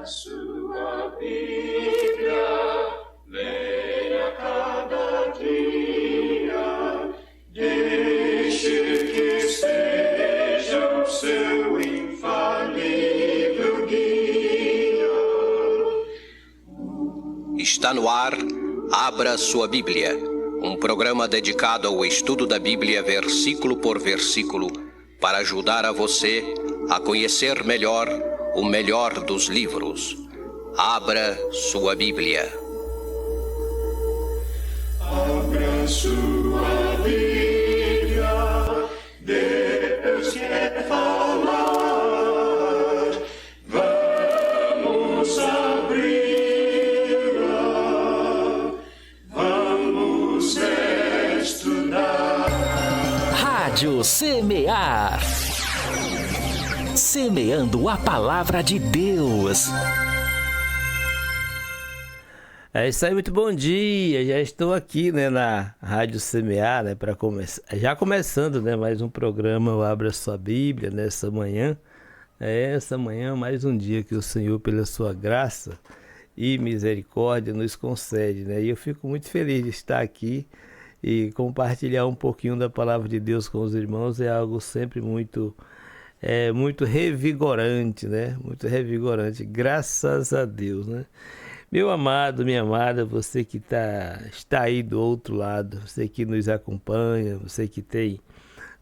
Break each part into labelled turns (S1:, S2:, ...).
S1: Sua Bíblia, leia cada dia, deixe que seja o seu infalível guia.
S2: Está no ar, Abra Sua Bíblia, um programa dedicado ao estudo da Bíblia versículo por versículo, para ajudar a você a conhecer melhor o melhor dos livros. Abra sua Bíblia.
S1: Abra sua Bíblia, Deus quer falar. Vamos abri-la, vamos estudar.
S3: Rádio Semear. Semeando a palavra de Deus.
S4: É isso aí, muito bom dia. Já estou aqui, na Rádio Semear, para começar. Já começando, mais um programa, o Abra Sua Bíblia, nessa manhã. Essa manhã, mais um dia que o Senhor, pela sua graça e misericórdia, nos concede, E eu fico muito feliz de estar aqui e compartilhar um pouquinho da palavra de Deus com os irmãos. É algo sempre muito revigorante, Muito revigorante, graças a Deus, Meu amado, minha amada, você que está aí do outro lado, você que nos acompanha, você que tem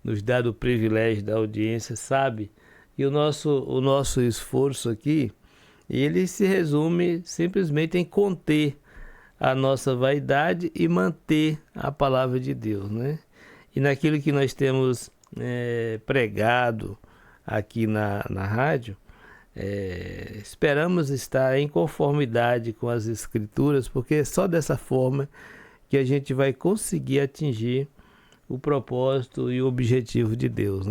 S4: nos dado o privilégio da audiência, sabe? E o nosso esforço aqui, ele se resume simplesmente em conter a nossa vaidade e manter a palavra de Deus, E naquilo que nós temos pregado aqui na rádio, esperamos estar em conformidade com as Escrituras, porque é só dessa forma que a gente vai conseguir atingir o propósito e o objetivo de Deus,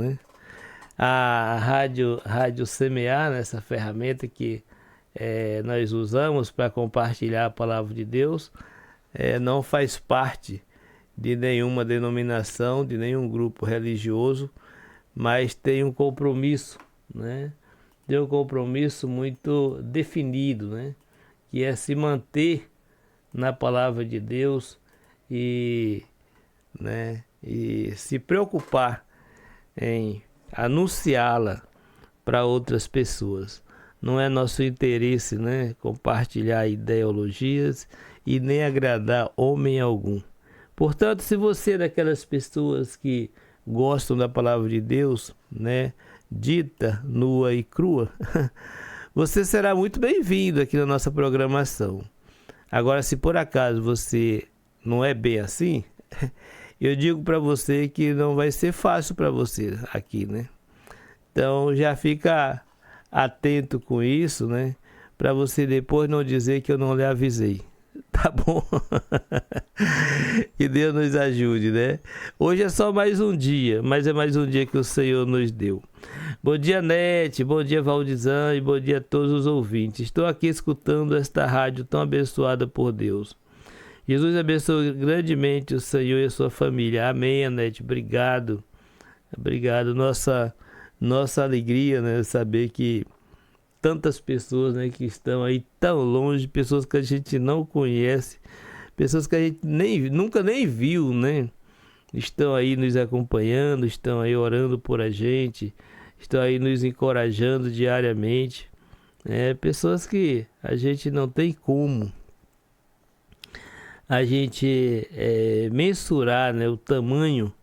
S4: A Rádio Semear, essa ferramenta que nós usamos para compartilhar a palavra de Deus, não faz parte de nenhuma denominação, de nenhum grupo religioso, mas tem um compromisso, Tem um compromisso muito definido, Que é se manter na palavra de Deus e se preocupar em anunciá-la para outras pessoas. Não é nosso interesse, compartilhar ideologias e nem agradar homem algum. Portanto, se você é daquelas pessoas que gostam da palavra de Deus, dita, nua e crua, você será muito bem-vindo aqui na nossa programação. Agora, se por acaso você não é bem assim, eu digo para você que não vai ser fácil para você aqui, Então, já fica atento com isso, para você depois não dizer que eu não lhe avisei. Tá bom? Que Deus nos ajude, Hoje é só mais um dia, mas é mais um dia que o Senhor nos deu. Bom dia, Nete, bom dia, Valdizan, e bom dia a todos os ouvintes. Estou aqui escutando esta rádio tão abençoada por Deus. Jesus abençoe grandemente o Senhor e a sua família. Amém, Anete, obrigado. Obrigado, nossa alegria, saber que tantas pessoas, que estão aí tão longe, pessoas que a gente não conhece, pessoas que a gente nunca nem viu, Estão aí nos acompanhando, estão aí orando por a gente, estão aí nos encorajando diariamente. Pessoas que a gente não tem como a gente mensurar, o tamanho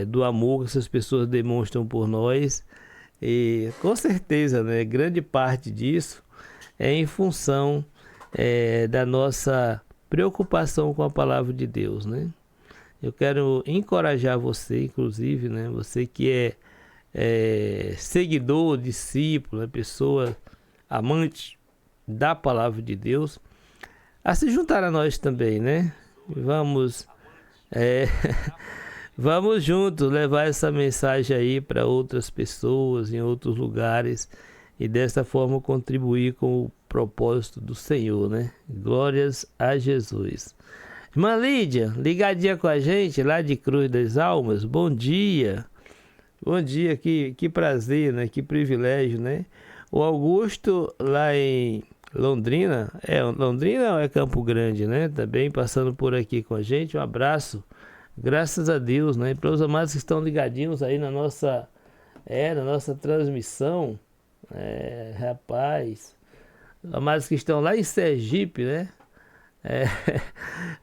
S4: do amor que essas pessoas demonstram por nós. E com certeza, grande parte disso é em função da nossa preocupação com a palavra de Deus, Eu quero encorajar você, inclusive, você que é seguidor, discípulo, pessoa amante da palavra de Deus, a se juntar a nós também, Vamos Vamos juntos levar essa mensagem aí para outras pessoas, em outros lugares, e dessa forma contribuir com o propósito do Senhor, Glórias a Jesus. Irmã Lídia, ligadinha com a gente lá de Cruz das Almas, bom dia. Bom dia, que prazer, que privilégio, O Augusto, lá em Londrina, Londrina ou é Campo Grande, né? Também passando por aqui com a gente. Um abraço, graças a Deus, né? Para os amados que estão ligadinhos aí na nossa transmissão, rapaz, amados que estão lá em Sergipe, né?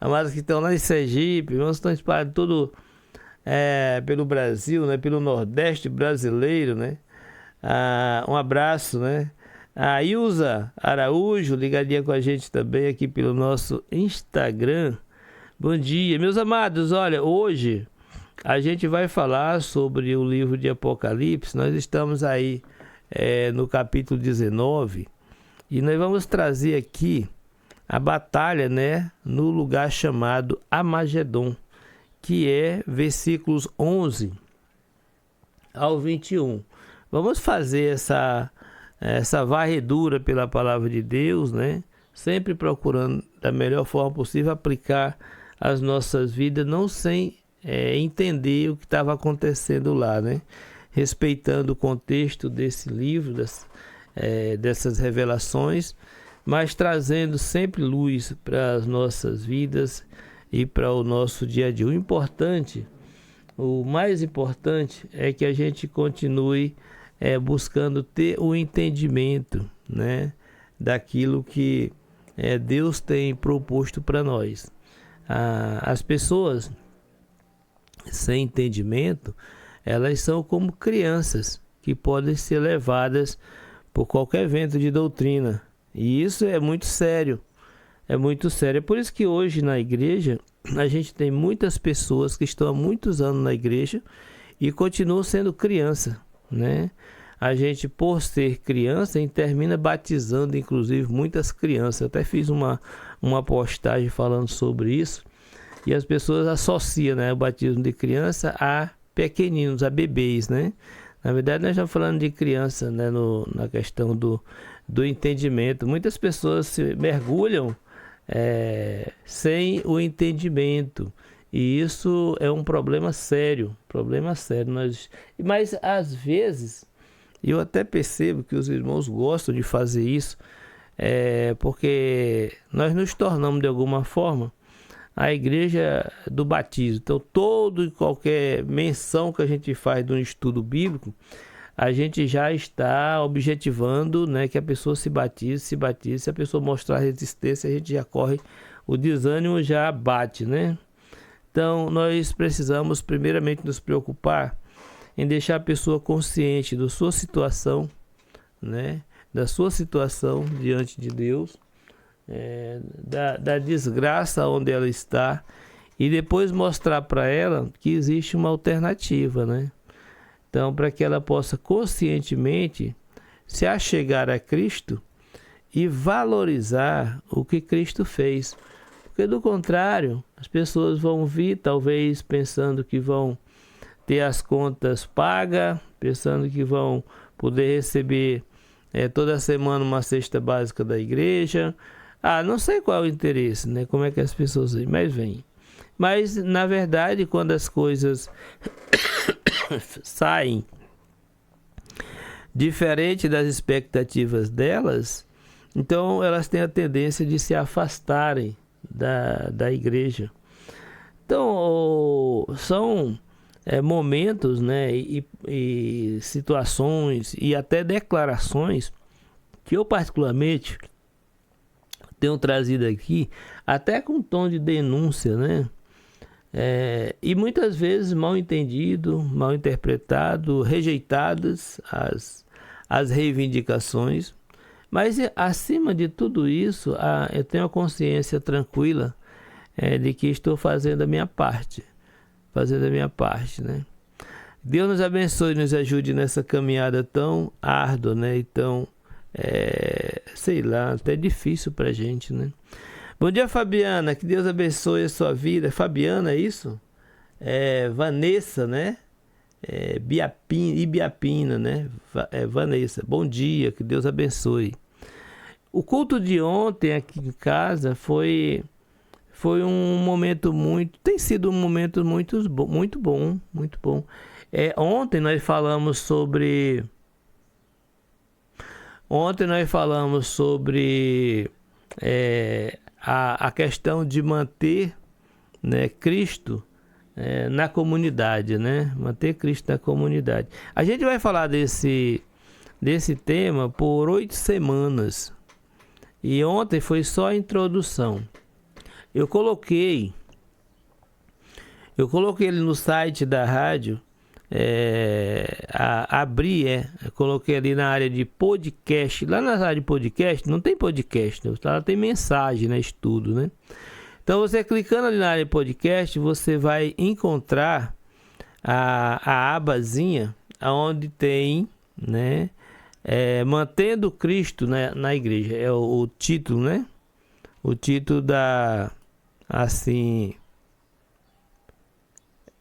S4: Amados que estão lá em Sergipe, irmãos que estão espalhados todo pelo Brasil, né? Pelo Nordeste brasileiro, né? Um abraço, né? A Ilza Araújo, ligadinha com a gente também aqui pelo nosso Instagram. Bom dia, meus amados. Olha, hoje a gente vai falar sobre o livro de Apocalipse. Nós estamos aí no capítulo 19 e nós vamos trazer aqui a batalha, né, no lugar chamado Amagedon, que é versículos 11 ao 21. Vamos fazer essa varredura pela palavra de Deus, né? Sempre procurando da melhor forma possível aplicar as nossas vidas, não sem entender o que estava acontecendo lá, né? Respeitando o contexto desse livro, dessas revelações, mas trazendo sempre luz para as nossas vidas e para o nosso dia a dia. O mais importante é que a gente continue buscando ter o entendimento, né, daquilo que Deus tem proposto para nós. As pessoas sem entendimento, elas são como crianças que podem ser levadas por qualquer vento de doutrina. E isso é muito sério. É muito sério. É por isso que hoje na igreja a gente tem muitas pessoas que estão há muitos anos na igreja e continuam sendo criança, né? A gente, por ser criança, a gente termina batizando, inclusive, muitas crianças. Eu até fiz uma postagem falando sobre isso. E as pessoas associam, né, o batismo de criança a pequeninos, a bebês, né? Na verdade, nós estamos falando de criança, né, na questão do entendimento. Muitas pessoas se mergulham sem o entendimento. E isso é um problema sério. Mas, às vezes, eu até percebo que os irmãos gostam de fazer isso, porque nós nos tornamos, de alguma forma, a igreja do batismo. Então, toda e qualquer menção que a gente faz de um estudo bíblico, a gente já está objetivando, né, que a pessoa se batize. Se a pessoa mostrar resistência, a gente já corre, o desânimo já bate, né? Então, nós precisamos primeiramente nos preocupar em deixar a pessoa consciente da sua situação, né, da sua situação diante de Deus, da desgraça onde ela está, e depois mostrar para ela que existe uma alternativa, né? Então, para que ela possa conscientemente se achegar a Cristo e valorizar o que Cristo fez. Porque, do contrário, as pessoas vão vir, talvez, pensando que vão ter as contas pagas, pensando que vão poder receber toda semana uma cesta básica da igreja. Não sei qual é o interesse, né? Como é que as pessoas vêm, mas vêm. Mas, na verdade, quando as coisas saem diferente das expectativas delas, então elas têm a tendência de se afastarem da igreja. Então, são momentos, né, e situações e até declarações que eu particularmente tenho trazido aqui, até com tom de denúncia, né? E muitas vezes mal entendido, mal interpretado, rejeitadas as reivindicações. Mas acima de tudo isso, eu tenho a consciência tranquila de que estou fazendo a minha parte. Né? Deus nos abençoe e nos ajude nessa caminhada tão árdua, né? E tão, sei lá, até difícil pra gente, né? Bom dia, Fabiana, que Deus abençoe a sua vida. Fabiana, é isso? Vanessa, né? Ibiapina, né? Vanessa, bom dia, que Deus abençoe. O culto de ontem aqui em casa foi um momento tem sido um momento muito bom. Ontem nós falamos sobre Ontem nós falamos sobre a questão de manter, né, Cristo na comunidade, né? Manter Cristo na comunidade. A gente vai falar desse tema por 8 semanas. E ontem foi só a introdução. Eu coloquei ele no site da rádio. Coloquei ali na área de podcast. Lá na área de podcast não tem podcast, né? Lá tem mensagem, né? Estudo, né? Então você clicando ali na área de podcast, você vai encontrar a abazinha onde tem, né? Mantendo Cristo, né, na igreja. É o título, né? O título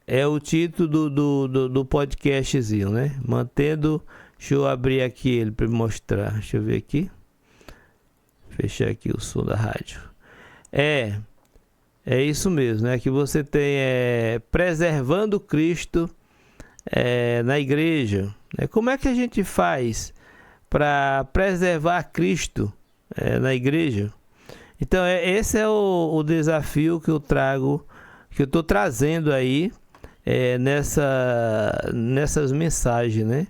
S4: é o título do podcastzinho, né? Mantendo. Deixa eu abrir aqui ele para mostrar. Deixa eu ver aqui. Fechar aqui o som da rádio. É isso mesmo, né? Que você tem preservando Cristo na igreja. Como é que a gente faz para preservar Cristo na igreja? Então esse é o desafio que eu trago, que eu estou trazendo aí nessas mensagens, né?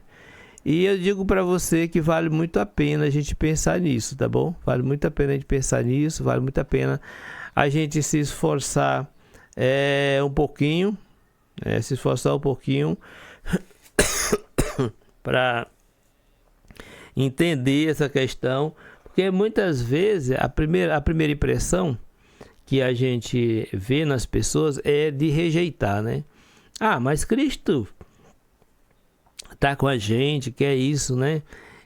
S4: E eu digo para você que vale muito a pena a gente pensar nisso, tá bom? Vale muito a pena a gente pensar nisso, vale muito a pena a gente se esforçar um pouquinho, para entender essa questão, porque muitas vezes a primeira impressão que a gente vê nas pessoas é de rejeitar, né? Mas Cristo está com a gente, que é isso, né?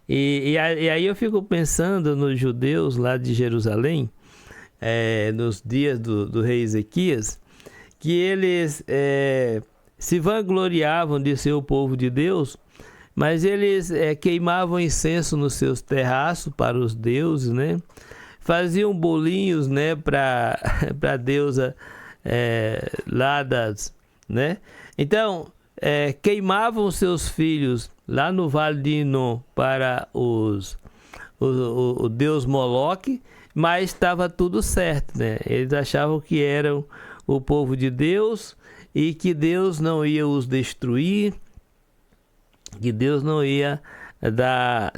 S4: E aí eu fico pensando nos judeus lá de Jerusalém, nos dias do rei Ezequias, que eles se vangloriavam de ser o povo de Deus, mas eles queimavam incenso nos seus terraços para os deuses, né? Faziam bolinhos, né, para a deusa lá né? Então, queimavam seus filhos lá no Vale de Inom para o deus Moloque, mas estava tudo certo, né? Eles achavam que eram o povo de Deus e que Deus não ia os destruir, que Deus não ia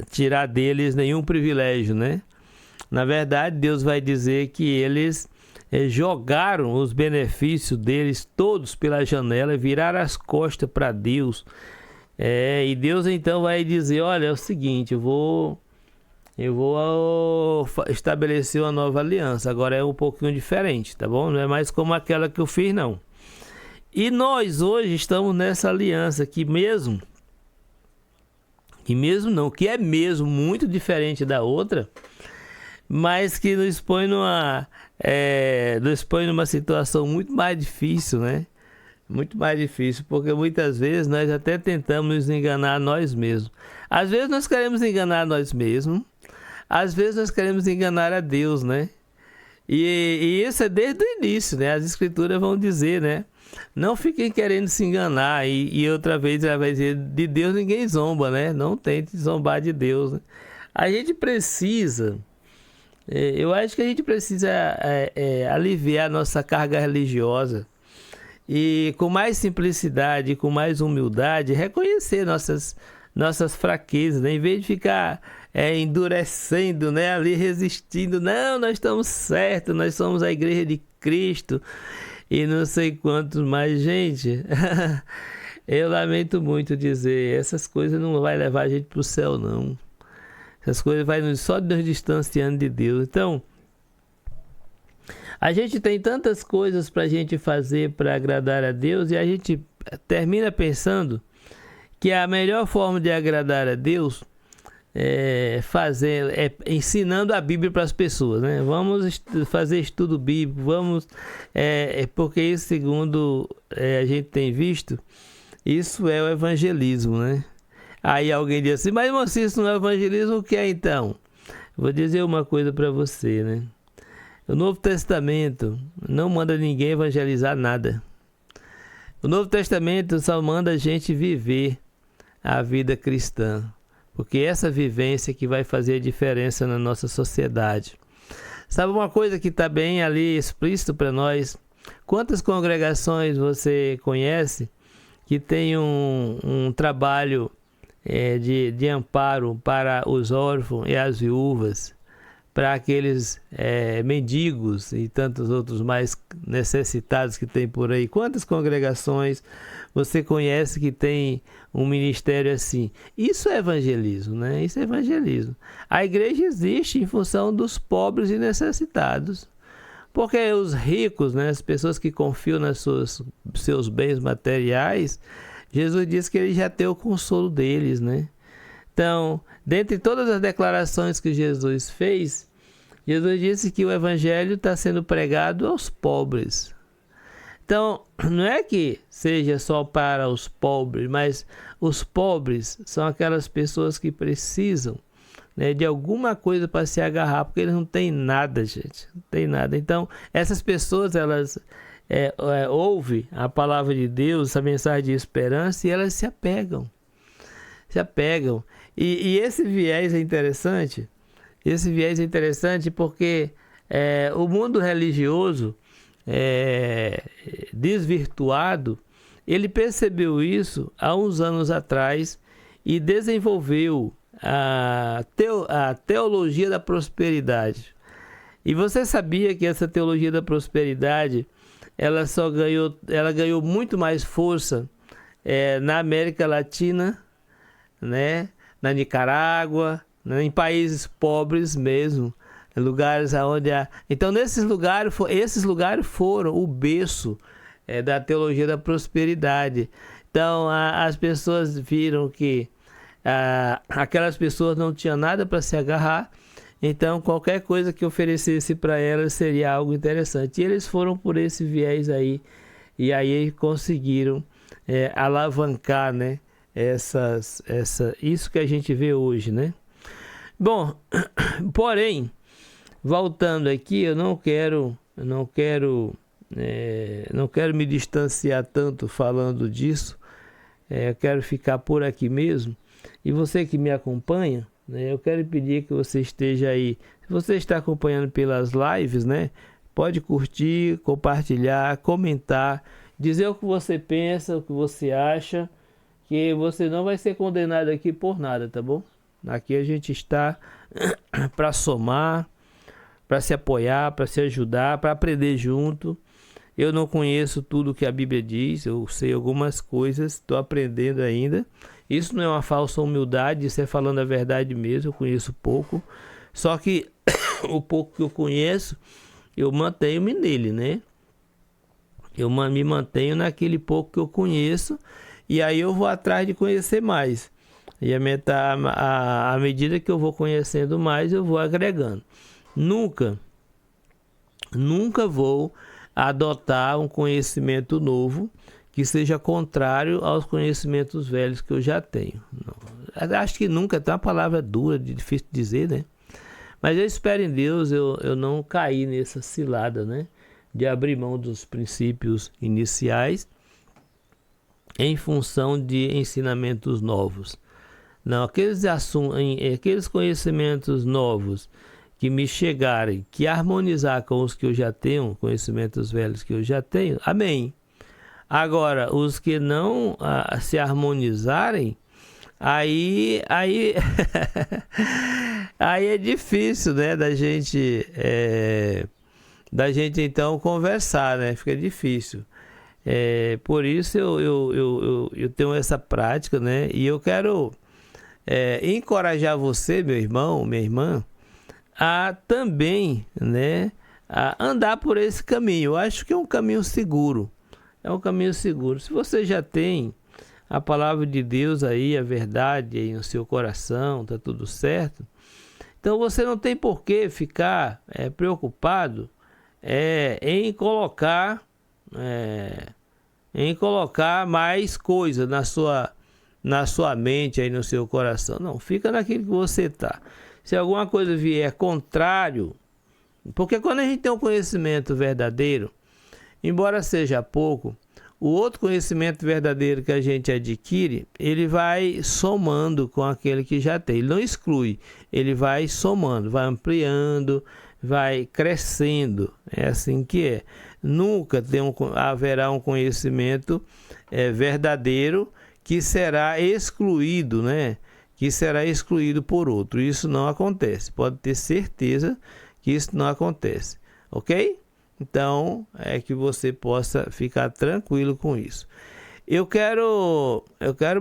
S4: tirar deles nenhum privilégio, né? Na verdade, Deus vai dizer que eles jogaram os benefícios deles todos pela janela e viraram as costas para Deus. E Deus então vai dizer: olha, é o seguinte, eu vou estabelecer uma nova aliança. Agora é um pouquinho diferente, tá bom? Não é mais como aquela que eu fiz, não. E nós hoje estamos nessa aliança que é mesmo muito diferente da outra, mas que nos põe numa situação muito mais difícil, né? Muito mais difícil, porque muitas vezes nós até tentamos nos enganar a nós mesmos. Às vezes nós queremos enganar a nós mesmos, às vezes nós queremos enganar a Deus, né? E isso é desde o início, né? As escrituras vão dizer, né? Não fiquem querendo se enganar. E outra vez ela vai dizer: de Deus ninguém zomba, né? Não tente zombar de Deus, né? A gente precisa... eu acho que a gente precisa aliviar nossa carga religiosa e, com mais simplicidade, com mais humildade, reconhecer nossas fraquezas, né? Em vez de ficar endurecendo, né? Ali resistindo. Não, nós estamos certos, nós somos a igreja de Cristo e não sei quantos mais. Gente, eu lamento muito dizer, essas coisas não vai levar a gente para o céu, não. Essas coisas vai só nos distanciando de Deus. Então, a gente tem tantas coisas para a gente fazer para agradar a Deus, e a gente termina pensando que a melhor forma de agradar a Deus é ensinando a Bíblia para as pessoas, né? Vamos fazer estudo bíblico, porque isso, segundo a gente tem visto, isso é o evangelismo, né? Aí alguém diz assim: mas se isso não é evangelismo, o que é então? Vou dizer uma coisa para você, né? O Novo Testamento não manda ninguém evangelizar nada. O Novo Testamento só manda a gente viver a vida cristã. porque essa vivência que vai fazer a diferença na nossa sociedade. Sabe uma coisa que está bem ali explícito para nós? Quantas congregações você conhece que tem um trabalho de amparo para os órfãos e as viúvas, para aqueles mendigos e tantos outros mais necessitados que tem por aí? Quantas congregações você conhece que tem um ministério assim? Isso é evangelismo, né? Isso é evangelismo. A igreja existe em função dos pobres e necessitados. Porque os ricos, né, as pessoas que confiam nos seus bens materiais, Jesus disse que ele já tem o consolo deles, né? Então, dentre todas as declarações que Jesus fez, Jesus disse que o evangelho está sendo pregado aos pobres. Então, não é que seja só para os pobres, mas os pobres são aquelas pessoas que precisam, né, de alguma coisa para se agarrar, porque eles não têm nada, gente. Não tem nada. Então, essas pessoas, elas ouvem a palavra de Deus, essa mensagem de esperança, e elas se apegam. Se apegam. E esse viés é interessante. Esse viés é interessante porque o mundo religioso desvirtuado, ele percebeu isso há uns anos atrás e desenvolveu a teologia da prosperidade. E você sabia que essa teologia da prosperidade ela ganhou muito mais força na América Latina, né? Na Nicarágua, né? Em países pobres mesmo, lugares onde então esses lugares foram o berço da teologia da prosperidade. Então as pessoas viram que aquelas pessoas não tinham nada para se agarrar, então qualquer coisa que oferecesse para elas seria algo interessante. E eles foram por esse viés aí, e aí conseguiram alavancar, né, isso que a gente vê hoje, né? Bom, porém, voltando aqui, eu não quero me distanciar tanto falando disso. Eu quero ficar por aqui mesmo. E você que me acompanha, né, eu quero pedir que você esteja aí. Se você está acompanhando pelas lives, né, pode curtir, compartilhar, comentar, dizer o que você pensa, o que você acha, que você não vai ser condenado aqui por nada, tá bom? Aqui a gente está para somar, para se apoiar, para se ajudar, para aprender junto. Eu não conheço tudo que a Bíblia diz, eu sei algumas coisas, estou aprendendo ainda. Isso não é uma falsa humildade, isso é falando a verdade mesmo, eu conheço pouco. Só que o pouco que eu conheço, eu mantenho-me nele, né? Eu me mantenho naquele pouco que eu conheço, e aí eu vou atrás de conhecer mais. E à medida que eu vou conhecendo mais, eu vou agregando. Nunca vou adotar um conhecimento novo que seja contrário aos conhecimentos velhos que eu já tenho. Não. Acho que nunca, é uma palavra dura, difícil de dizer, né? Mas eu espero em Deus eu não cair nessa cilada, né? De abrir mão dos princípios iniciais em função de ensinamentos novos. Não, aqueles conhecimentos novos que me chegarem, que harmonizar com os que eu já tenho, conhecimentos velhos que eu já tenho, amém. Agora, os que não se harmonizarem, aí aí é difícil, né, da gente então conversar, né? Fica difícil. Por isso eu tenho essa prática, né? E eu quero encorajar você, meu irmão, minha irmã, a também, né, a andar por esse caminho. Eu acho que é um caminho seguro. É um caminho seguro. Se você já tem a palavra de Deus aí, a verdade aí no seu coração, tá tudo certo. Então você não tem por que ficar preocupado em colocar mais coisas na sua mente aí no seu coração. Não, fica naquilo que você está. Se alguma coisa vier contrário, porque quando a gente tem um conhecimento verdadeiro, embora seja pouco, o outro conhecimento verdadeiro que a gente adquire, ele vai somando com aquele que já tem. Ele não exclui, ele vai somando, vai ampliando, vai crescendo. É assim que é. Nunca haverá um conhecimento verdadeiro que será excluído, né? Que será excluído por outro. Isso não acontece. Pode ter certeza que isso não acontece. Ok? Então, é que você possa ficar tranquilo com isso. Eu quero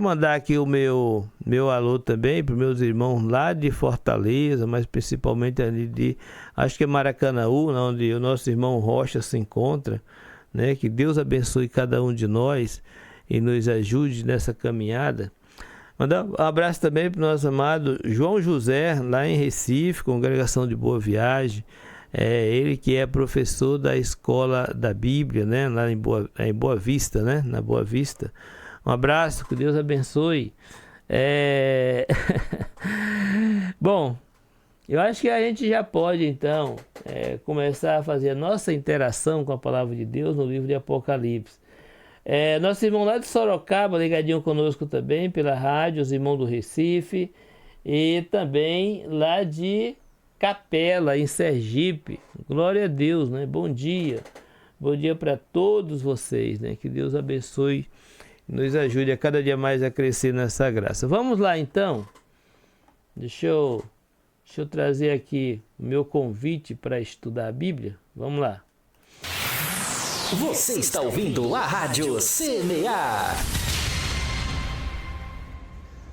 S4: mandar aqui o meu alô também para os meus irmãos lá de Fortaleza, mas principalmente ali acho que é Maracanaú, onde o nosso irmão Rocha se encontra, né? Que Deus abençoe cada um de nós e nos ajude nessa caminhada. Mandar um abraço também para o nosso amado João José, lá em Recife, congregação de Boa Viagem. Ele que é professor da Escola da Bíblia, né? Lá em Boa Vista, né? Na Boa Vista. Um abraço, que Deus abençoe. Bom, eu acho que a gente já pode, então, começar a fazer a nossa interação com a Palavra de Deus no livro de Apocalipse. Nosso irmão lá de Sorocaba, ligadinho conosco também pela rádio, os irmãos do Recife, e também lá de Capela, em Sergipe. Glória a Deus, né? Bom dia. Bom dia para todos vocês, né? Que Deus abençoe e nos ajude a cada dia mais a crescer nessa graça. Vamos lá, então. Deixa eu trazer aqui o meu convite para estudar a Bíblia. Vamos lá.
S3: Você está ouvindo a Rádio Semear.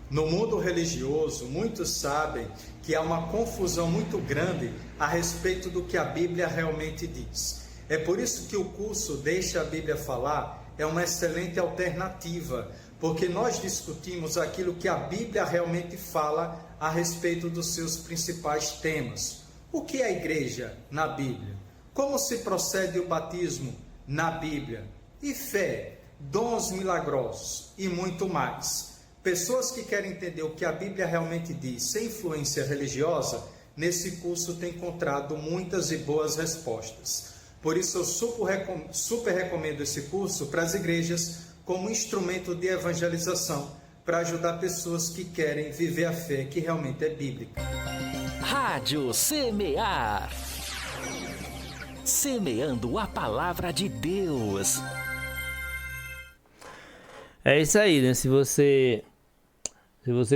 S5: No mundo religioso, muitos sabem que há uma confusão muito grande a respeito do que a Bíblia realmente diz. É por isso que o curso Deixa a Bíblia Falar é uma excelente alternativa, porque nós discutimos aquilo que a Bíblia realmente fala a respeito dos seus principais temas. O que é a igreja na Bíblia? Como se procede o batismo na Bíblia? E fé, dons milagrosos e muito mais. Pessoas que querem entender o que a Bíblia realmente diz sem influência religiosa, nesse curso tem encontrado muitas e boas respostas. Por isso eu super recomendo esse curso para as igrejas como instrumento de evangelização, para ajudar pessoas que querem viver a fé que realmente é bíblica.
S3: Rádio Semear. Semeando a Palavra de Deus.
S4: É isso aí, né? Se você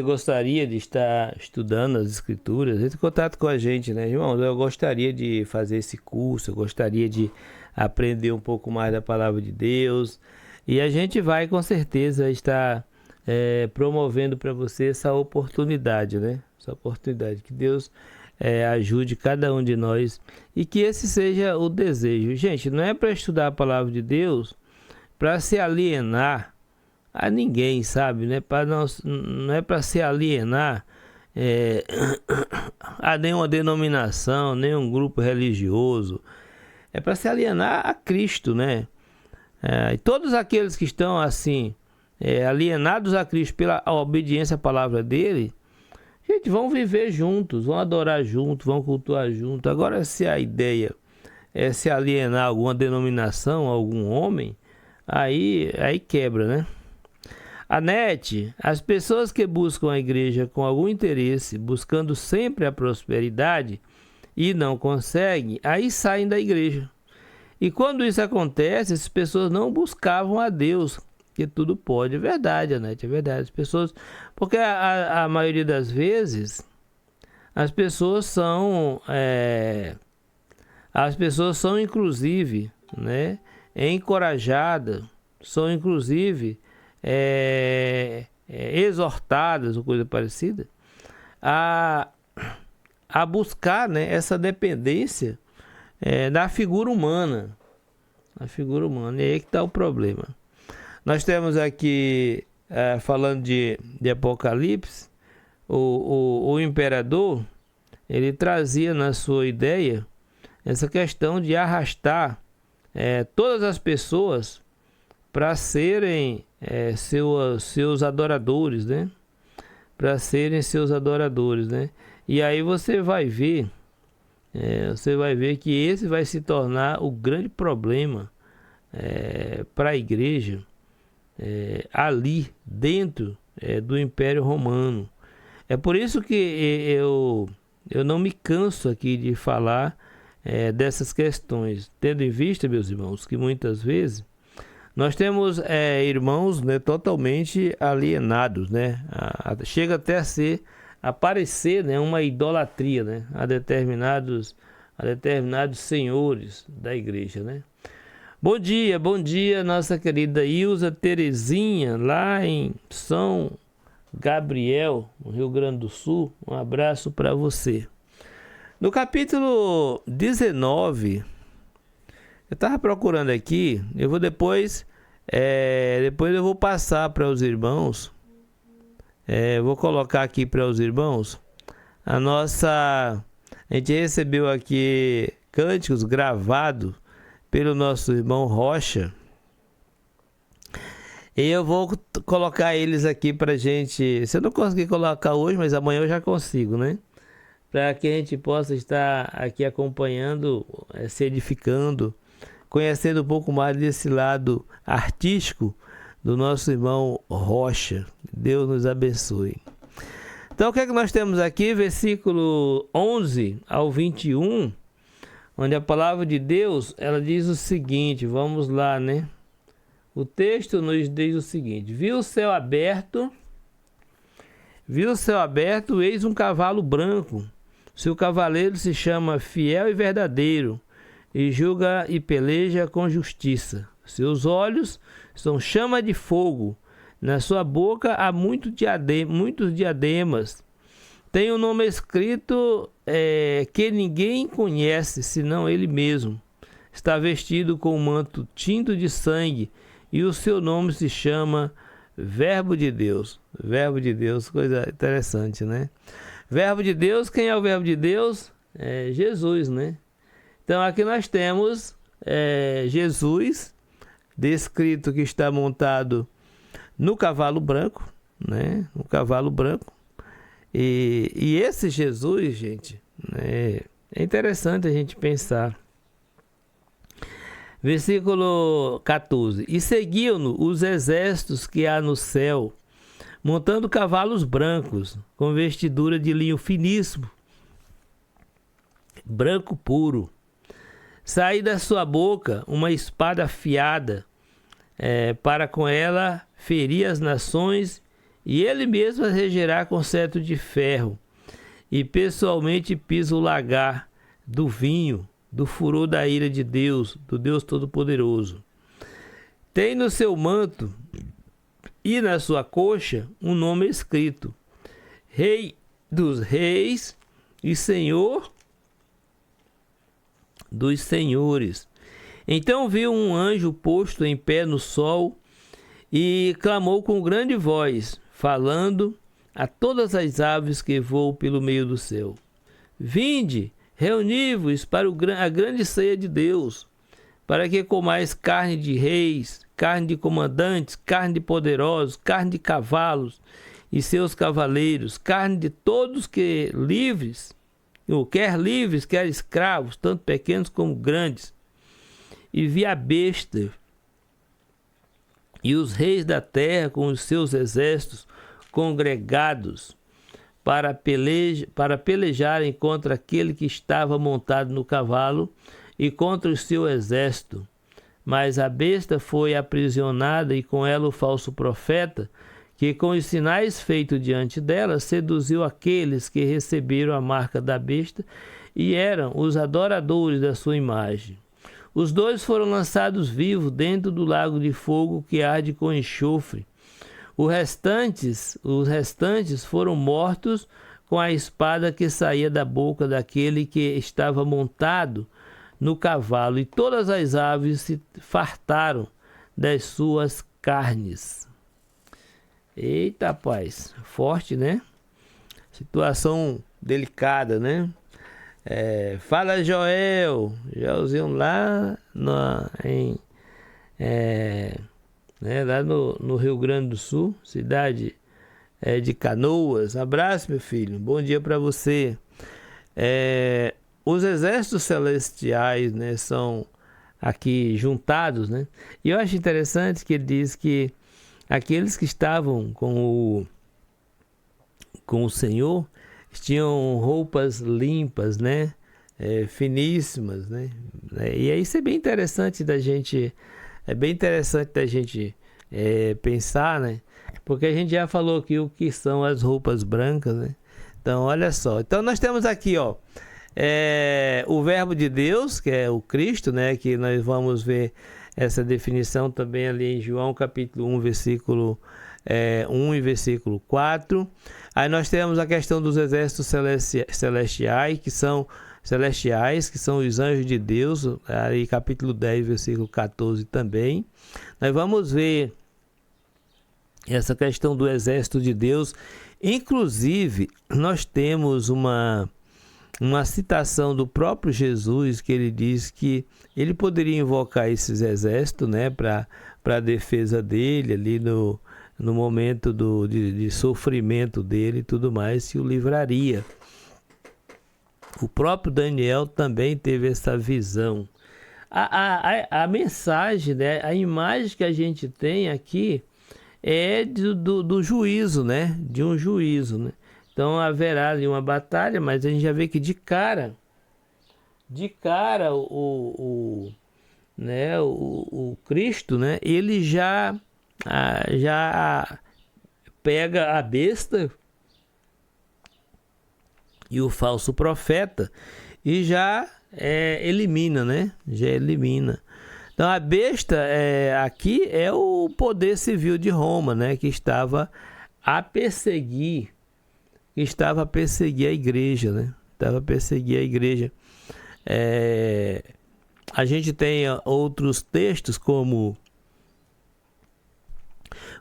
S4: gostaria de estar estudando as Escrituras, entre em contato com a gente, né, irmão? Eu gostaria de fazer esse curso, eu gostaria de aprender um pouco mais da Palavra de Deus. E a gente vai, com certeza, estar promovendo para você essa oportunidade, né? Essa oportunidade. Que Deus ajude cada um de nós e que esse seja o desejo. Gente, não é para estudar a Palavra de Deus para se alienar a ninguém, sabe, né? Não é para se alienar a nenhuma denominação, nenhum grupo religioso. É para se alienar a Cristo, né? E todos aqueles que estão assim alienados a Cristo pela obediência à palavra dele, gente, vão viver juntos, vão adorar juntos, vão cultuar juntos. Agora, se a ideia é se alienar a alguma denominação, a algum homem, aí quebra, né? Anete, as pessoas que buscam a igreja com algum interesse, buscando sempre a prosperidade e não conseguem, aí saem da igreja. E quando isso acontece, essas pessoas não buscavam a Deus, que tudo pode. É verdade, Anete, é verdade. As pessoas, porque a maioria das vezes, as pessoas são inclusive, né, encorajadas, são inclusive exortadas ou coisa parecida a buscar, né, essa dependência da figura humana, e aí que está o problema. Nós temos aqui falando de Apocalipse, o imperador, ele trazia na sua ideia essa questão de arrastar todas as pessoas para serem seus adoradores, né? Para serem seus adoradores, né? E aí você vai ver que esse vai se tornar o grande problema para a igreja ali dentro do Império Romano. É por isso que eu não me canso aqui de falar dessas questões, tendo em vista, meus irmãos, que muitas vezes nós temos irmãos, né, totalmente alienados, né? Chega até a parecer, né, uma idolatria, né, a determinados senhores da igreja, né? Bom dia, nossa querida Ilza Terezinha, lá em São Gabriel, no Rio Grande do Sul. Um abraço para você. No capítulo 19, eu estava procurando aqui, eu vou depois eu vou passar para os irmãos, vou colocar aqui para os irmãos, a gente recebeu aqui cânticos gravados pelo nosso irmão Rocha, e eu vou colocar eles aqui pra gente. Se eu não conseguir colocar hoje, mas amanhã eu já consigo, né? Para que a gente possa estar aqui acompanhando, se edificando, conhecendo um pouco mais desse lado artístico do nosso irmão Rocha. Deus nos abençoe. Então, o que é que nós temos aqui? Versículo 11 ao 21, onde a palavra de Deus, ela diz o seguinte, vamos lá, né? O texto nos diz o seguinte: viu o céu aberto, eis um cavalo branco. Seu cavaleiro se chama Fiel e Verdadeiro, e julga e peleja com justiça. Seus olhos são chama de fogo, na sua boca há muitos diademas. Tem um nome escrito que ninguém conhece, senão ele mesmo. Está vestido com um manto tinto de sangue, e o seu nome se chama Verbo de Deus. Verbo de Deus, coisa interessante, né? Verbo de Deus, quem é o Verbo de Deus? É Jesus, né? Então aqui nós temos Jesus, descrito que está montado no cavalo branco, né? No cavalo branco. E esse Jesus, gente, é interessante a gente pensar. Versículo 14: e seguiam-no os exércitos que há no céu, montando cavalos brancos, com vestidura de linho finíssimo, branco puro. Saí da sua boca uma espada afiada, para com ela ferir as nações, e ele mesmo as regerá com cetro de ferro, e pessoalmente pisa o lagar do vinho, do furor da ira de Deus, do Deus Todo-Poderoso. Tem no seu manto e na sua coxa um nome escrito: Rei dos Reis e Senhor dos Senhores. Então viu um anjo posto em pé no sol e clamou com grande voz, falando a todas as aves que voam pelo meio do céu: vinde, reuni-vos para a grande ceia de Deus, para que comais carne de reis, carne de comandantes, carne de poderosos, carne de cavalos e seus cavaleiros, carne de todos que livres, ou quer livres, quer escravos, tanto pequenos como grandes. E vi a besta e os reis da terra com os seus exércitos congregados para pelejarem contra aquele que estava montado no cavalo e contra o seu exército. Mas a besta foi aprisionada e com ela o falso profeta, que com os sinais feitos diante dela seduziu aqueles que receberam a marca da besta e eram os adoradores da sua imagem. Os dois foram lançados vivos dentro do lago de fogo que arde com enxofre. Os restantes foram mortos com a espada que saía da boca daquele que estava montado no cavalo, e todas as aves se fartaram das suas carnes. Eita, rapaz, forte, né? Situação delicada, né? Fala, Joelzinho lá lá no Rio Grande do Sul, cidade de Canoas. Abraço, meu filho, bom dia para você. Os exércitos celestiais, né, são aqui juntados, né? E eu acho interessante que ele diz que aqueles que estavam com o Senhor tinham roupas limpas, né? Finíssimas, né? E isso é bem interessante da gente, pensar, né? Porque a gente já falou aqui o que são as roupas brancas, né? Então, olha só. Então, nós temos aqui, ó, o Verbo de Deus, que é o Cristo, né? Que nós vamos ver essa definição também ali em João capítulo 1, versículo 1 e versículo 4. Aí nós temos a questão dos exércitos celestiais, que são os anjos de Deus, aí capítulo 10, versículo 14 também. Nós vamos ver essa questão do exército de Deus. Inclusive, nós temos uma citação do próprio Jesus, que ele diz que ele poderia invocar esses exércitos, né, para a defesa dele, ali no momento de sofrimento dele e tudo mais, se o livraria. O próprio Daniel também teve essa visão. A mensagem, né, a imagem que a gente tem aqui é do juízo, né, de um juízo, né? Então haverá ali uma batalha, mas a gente já vê que de cara o Cristo, né, ele já pega a besta e o falso profeta e já elimina, né? Já elimina. Então a besta aqui é o poder civil de Roma, né? Que estava a perseguir a igreja, né? Estava a perseguir a igreja. A gente tem outros textos como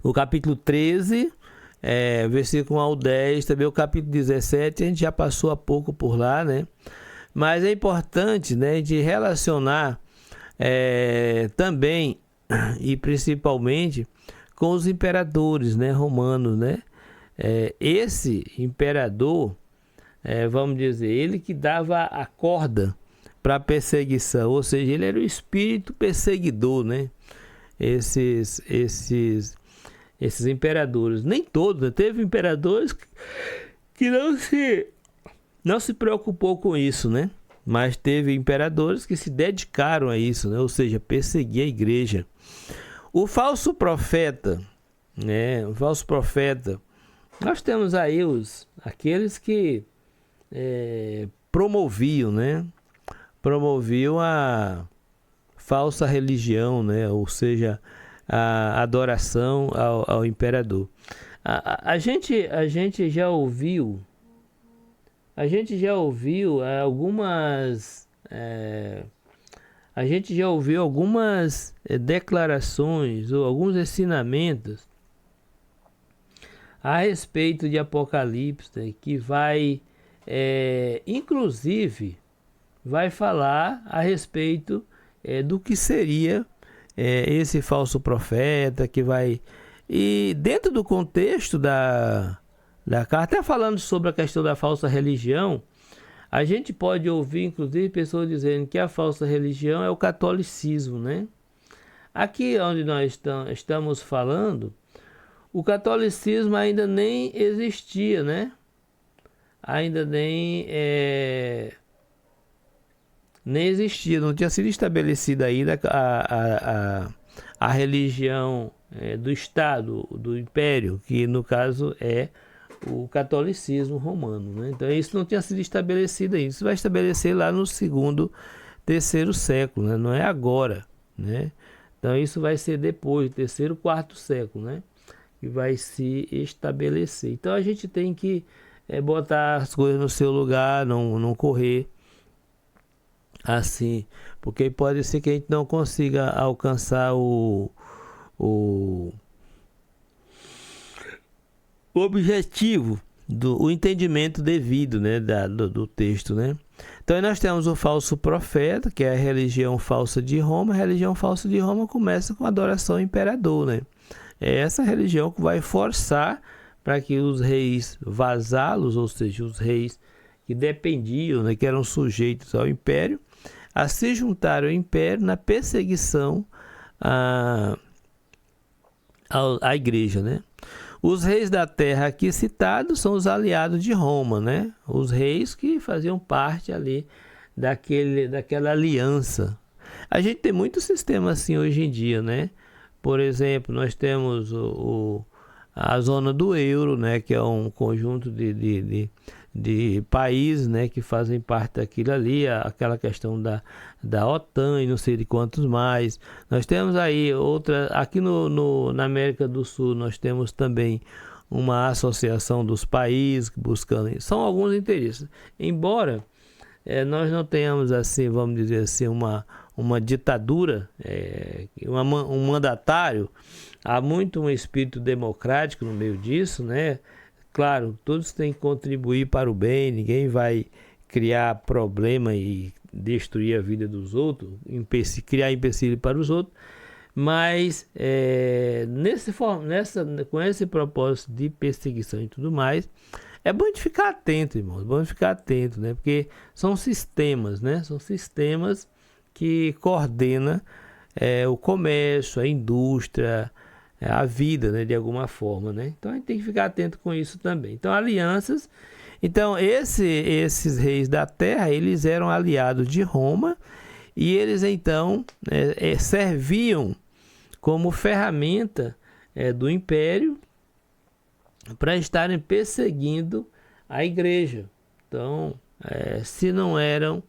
S4: o capítulo 13, versículo 1 ao 10, também o capítulo 17, a gente já passou há pouco por lá, né? Mas é importante, né, de relacionar também e principalmente com os imperadores, né, romanos, né? Esse imperador, vamos dizer, ele que dava a corda para a perseguição, ou seja, ele era o espírito perseguidor, né? Esses imperadores, nem todos, né? Teve imperadores que não se preocupou com isso, né? Mas teve imperadores que se dedicaram a isso, né? Ou seja, perseguir a igreja. O falso profeta, né? O falso profeta, nós temos aí aqueles que promoviam, né? Promoviam a falsa religião, né? Ou seja, a adoração ao imperador. A gente já ouviu algumas declarações ou alguns ensinamentos a respeito de Apocalipse, né, que vai inclusive vai falar a respeito do que seria esse falso profeta, que vai... E dentro do contexto da carta, até falando sobre a questão da falsa religião, a gente pode ouvir, inclusive, pessoas dizendo que a falsa religião é o catolicismo, né? Aqui onde nós estamos falando, o catolicismo ainda nem existia, né? Ainda nem existia, não tinha sido estabelecida ainda a religião do Estado, do Império, que no caso é o catolicismo romano, né? Então isso não tinha sido estabelecido ainda. Isso vai estabelecer lá no segundo, terceiro século, né? Não é agora, né? Então isso vai ser depois, terceiro, quarto século, né? Que vai se estabelecer. Então a gente tem que botar as coisas no seu lugar, não correr assim, porque pode ser que a gente não consiga alcançar o objetivo, o entendimento devido, né, do texto, né? Então aí nós temos o falso profeta, que é a religião falsa de Roma. A religião falsa de Roma começa com a adoração ao imperador, né? É essa religião que vai forçar para que os reis vasalos, ou seja, os reis que dependiam, né, que eram sujeitos ao império, a se juntar ao império na perseguição à igreja, né? Os reis da terra aqui citados são os aliados de Roma, né? Os reis que faziam parte ali daquela aliança. A gente tem muito sistema assim hoje em dia, né? Por exemplo, nós temos a zona do euro, né? Que é um conjunto de países, né? Que fazem parte daquilo ali, aquela questão da OTAN e não sei de quantos mais. Nós temos aí aqui na América do Sul, nós temos também uma associação dos países buscando, são alguns interesses. Embora nós não tenhamos assim, vamos dizer assim, uma ditadura, um mandatário, há muito um espírito democrático no meio disso, né? Claro, todos têm que contribuir para o bem, ninguém vai criar problema e destruir a vida dos outros, criar empecilho para os outros, mas com esse propósito de perseguição e tudo mais, é bom de ficar atento, irmãos, é bom de ficar atento, né? Porque são sistemas, né? São sistemas que coordenam o comércio, a indústria, a vida, né? De alguma forma, né? Então a gente tem que ficar atento com isso também. Então alianças, então esses reis da terra, eles eram aliados de Roma e eles então serviam como ferramenta do império para estarem perseguindo a igreja. Então, se não eram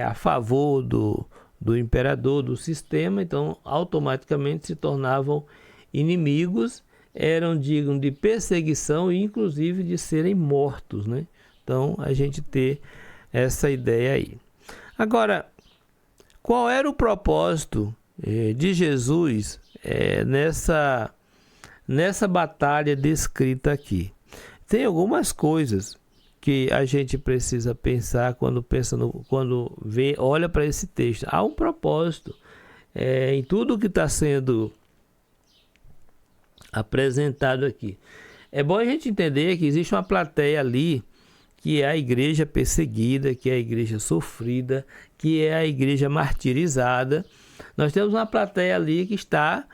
S4: a favor do imperador, do sistema, então automaticamente se tornavam inimigos, eram dignos de perseguição e inclusive de serem mortos, né? Então, a gente ter essa ideia aí. Agora, qual era o propósito de Jesus nessa batalha descrita aqui? Tem algumas coisas que a gente precisa pensar quando olha para esse texto. Há um propósito em tudo que está sendo apresentado aqui. É bom a gente entender que existe uma plateia ali que é a igreja perseguida, que é a igreja sofrida, que é a igreja martirizada. Nós temos uma plateia ali que está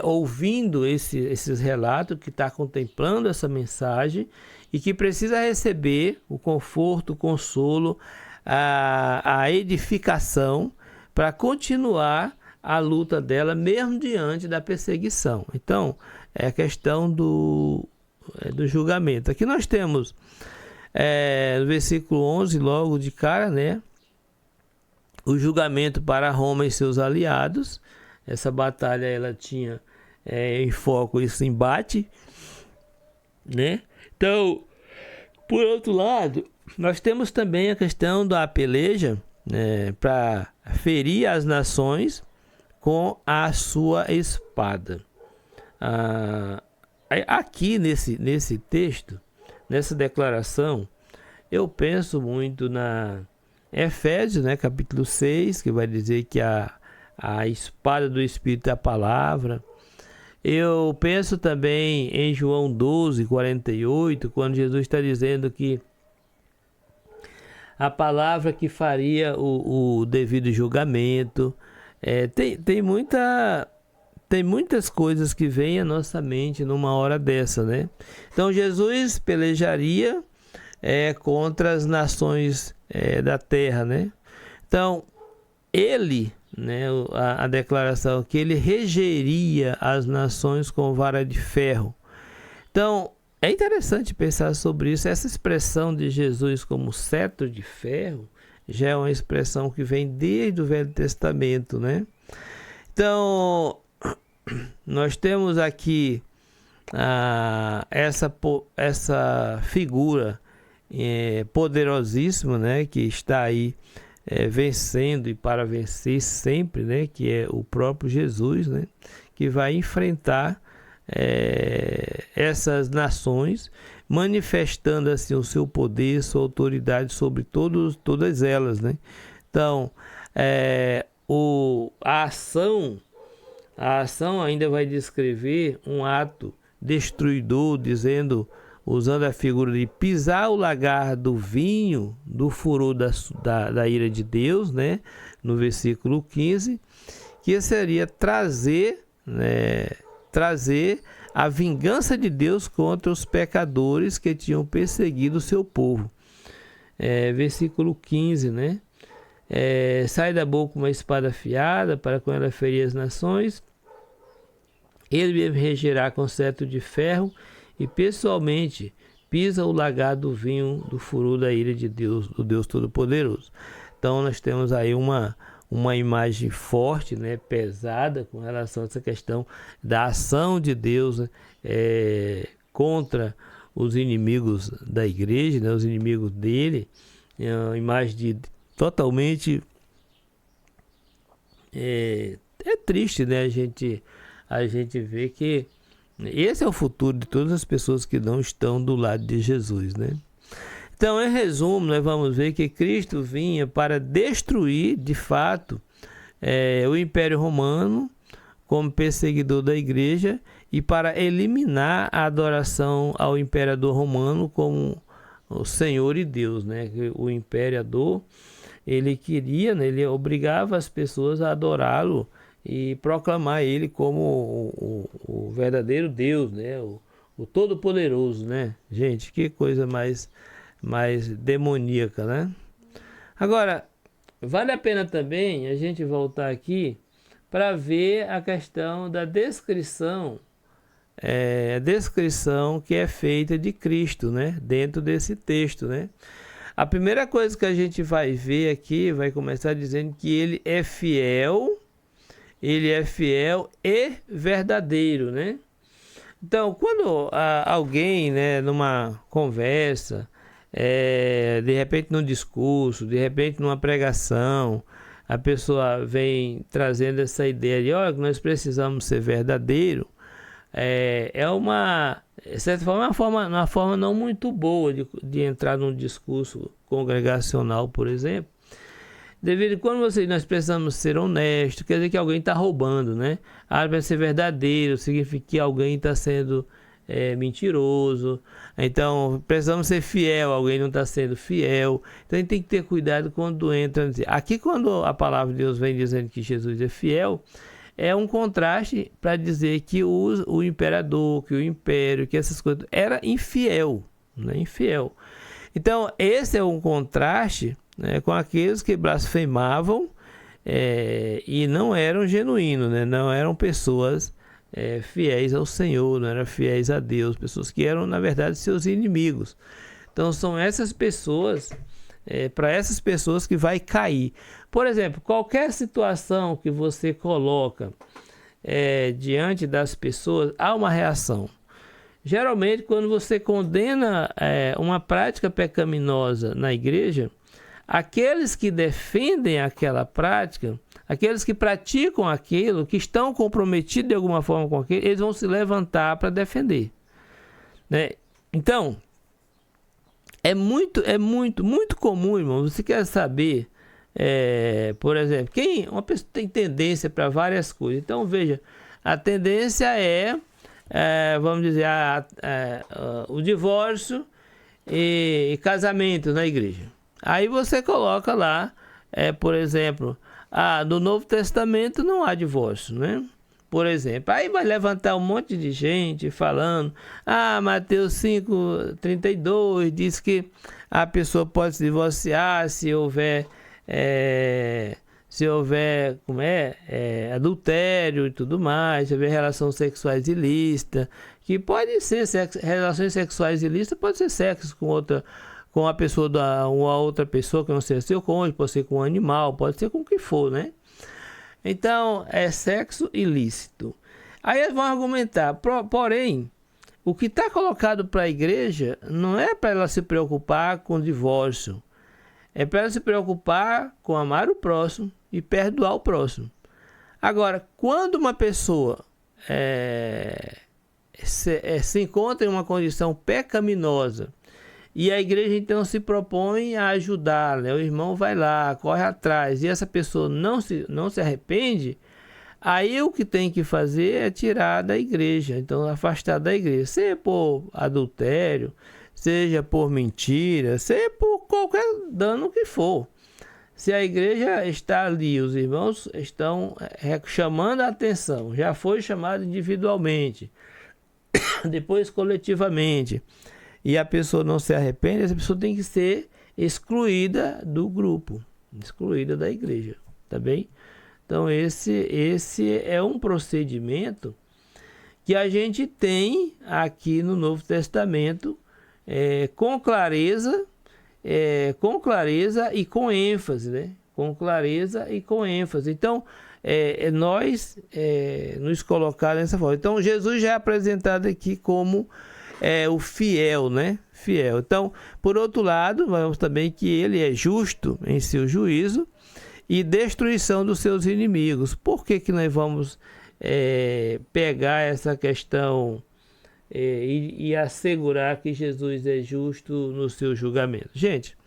S4: ouvindo esses relatos, que está contemplando essa mensagem e que precisa receber o conforto, o consolo, a edificação para continuar a luta dela mesmo diante da perseguição. Então, é a questão do julgamento. Aqui nós temos no versículo 11, logo de cara, né? O julgamento para Roma e seus aliados. Essa batalha ela tinha em foco esse embate, né? Então, por outro lado, nós temos também a questão da peleja, né, para ferir as nações com a sua espada. Aqui nesse texto, nessa declaração, eu penso muito na Efésios, né, capítulo 6, que vai dizer que a espada do Espírito é a palavra. Eu penso também em João 12, 48, quando Jesus está dizendo que a palavra que faria o devido julgamento. Tem muitas coisas que vêm à nossa mente numa hora dessa, né? Então Jesus pelejaria contra as nações da terra, né? Então ele, né, a declaração que ele regeria as nações com vara de ferro. Então é interessante pensar sobre isso. Essa expressão de Jesus como cetro de ferro já é uma expressão que vem desde o Velho Testamento, né? Então nós temos aqui essa figura poderosíssima, né, que está aí vencendo e para vencer sempre, né, que é o próprio Jesus, né, que vai enfrentar essas nações, manifestando assim o seu poder, sua autoridade sobre todas elas, né? Então a ação ainda vai descrever um ato destruidor, dizendo usando a figura de pisar o lagar do vinho, do furor da ira de Deus, né? No versículo 15, que seria trazer a vingança de Deus contra os pecadores que tinham perseguido o seu povo. Versículo 15, né? Sai da boca uma espada afiada, para com ela ferir as nações. Ele me regerá com cetro de ferro, e pessoalmente pisa o lagar do vinho do furor da ira de Deus, do Deus Todo-Poderoso. Então nós temos aí uma imagem forte, né, pesada, com relação a essa questão da ação de Deus, né, contra os inimigos da igreja, né, os inimigos dele. É uma imagem totalmente triste, né? A gente vê que esse é o futuro de todas as pessoas que não estão do lado de Jesus, né? Então, em resumo, nós vamos ver que Cristo vinha para destruir, de fato, o Império Romano como perseguidor da igreja e para eliminar a adoração ao imperador romano como o Senhor e Deus, né? O imperador, ele queria, né? Ele obrigava as pessoas a adorá-lo e proclamar ele como o verdadeiro Deus, né? O Todo-Poderoso, né? Gente, que coisa mais demoníaca, né? Agora, vale a pena também a gente voltar aqui para ver a questão da descrição, a descrição que é feita de Cristo, né? Dentro desse texto, né? A primeira coisa que a gente vai ver aqui, vai começar dizendo que ele é fiel e verdadeiro, né? Então, quando alguém, né, numa conversa, de repente num discurso, de repente numa pregação, a pessoa vem trazendo essa ideia de, olha, nós precisamos ser verdadeiro, de certa forma, uma forma não muito boa de entrar num discurso congregacional, por exemplo. Devido quando nós precisamos ser honestos, quer dizer que alguém está roubando, né? Para ser verdadeiro significa que alguém está sendo mentiroso. Então precisamos ser fiel, alguém não está sendo fiel. Então a gente tem que ter cuidado quando entra. Aqui, quando a palavra de Deus vem dizendo que Jesus é fiel, é um contraste para dizer que o imperador, que o império, que essas coisas era infiel, né? Infiel. Então esse é um contraste, né, com aqueles que blasfemavam e não eram genuínos, né? Não eram pessoas fiéis ao Senhor, não eram fiéis a Deus, pessoas que eram, na verdade, seus inimigos. Então são essas pessoas, para essas pessoas que vai cair. Por exemplo, qualquer situação que você coloca diante das pessoas, há uma reação. Geralmente, quando você condena uma prática pecaminosa na igreja, aqueles que defendem aquela prática, aqueles que praticam aquilo, que estão comprometidos de alguma forma com aquilo, eles vão se levantar para defender, né? Então, é muito comum, irmão. Você quer saber, por exemplo, uma pessoa tem tendência para várias coisas. Então, veja, a tendência vamos dizer, o divórcio e casamento na igreja. Aí você coloca lá, por exemplo, no Novo Testamento não há divórcio, né? Por exemplo, aí vai levantar um monte de gente falando, Mateus 5:32 diz que a pessoa pode se divorciar se houver adultério e tudo mais, se houver relações sexuais ilícitas, que pode ser relações sexuais ilícitas, pode ser sexo com a pessoa uma outra pessoa que não seja seu cônjuge, pode ser com um animal, pode ser com o que for, né? Então, é sexo ilícito. Aí eles vão argumentar, porém, o que está colocado para a igreja não é para ela se preocupar com o divórcio, é para ela se preocupar com amar o próximo e perdoar o próximo. Agora, quando uma pessoa se encontra em uma condição pecaminosa, e a igreja então se propõe a ajudar, né? O irmão vai lá, corre atrás, e essa pessoa não se arrepende, Aí o que tem que fazer é tirar da igreja, então afastar da igreja, seja por adultério, seja por mentira, seja por qualquer dano que for. Se a igreja está ali, os irmãos estão chamando a atenção, já foi chamado individualmente, depois coletivamente, e a pessoa não se arrepende, essa pessoa tem que ser excluída do grupo, excluída da igreja, tá bem? Então esse é um procedimento que a gente tem aqui no Novo Testamento com clareza e com ênfase, né? Com clareza e com ênfase. Então, nós nos colocar dessa forma. Então, Jesus já é apresentado aqui como o fiel, né? Fiel. Então, por outro lado, vemos também que ele é justo em seu juízo e destruição dos seus inimigos. Por que nós vamos pegar essa questão e assegurar que Jesus é justo no seu julgamento? Gente,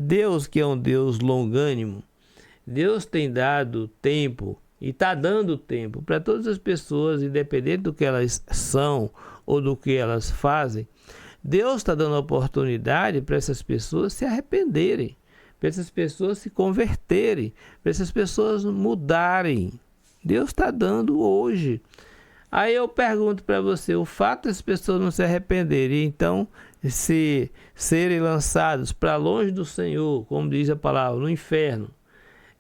S4: Deus, que é um Deus longânimo, Deus tem dado tempo e está dando tempo para todas as pessoas, independente do que elas são ou do que elas fazem. Deus está dando oportunidade para essas pessoas se arrependerem, para essas pessoas se converterem, para essas pessoas mudarem. Deus está dando hoje. Aí eu pergunto para você, o fato das pessoas não se arrependerem, então se serem lançados para longe do Senhor, como diz a palavra, no inferno,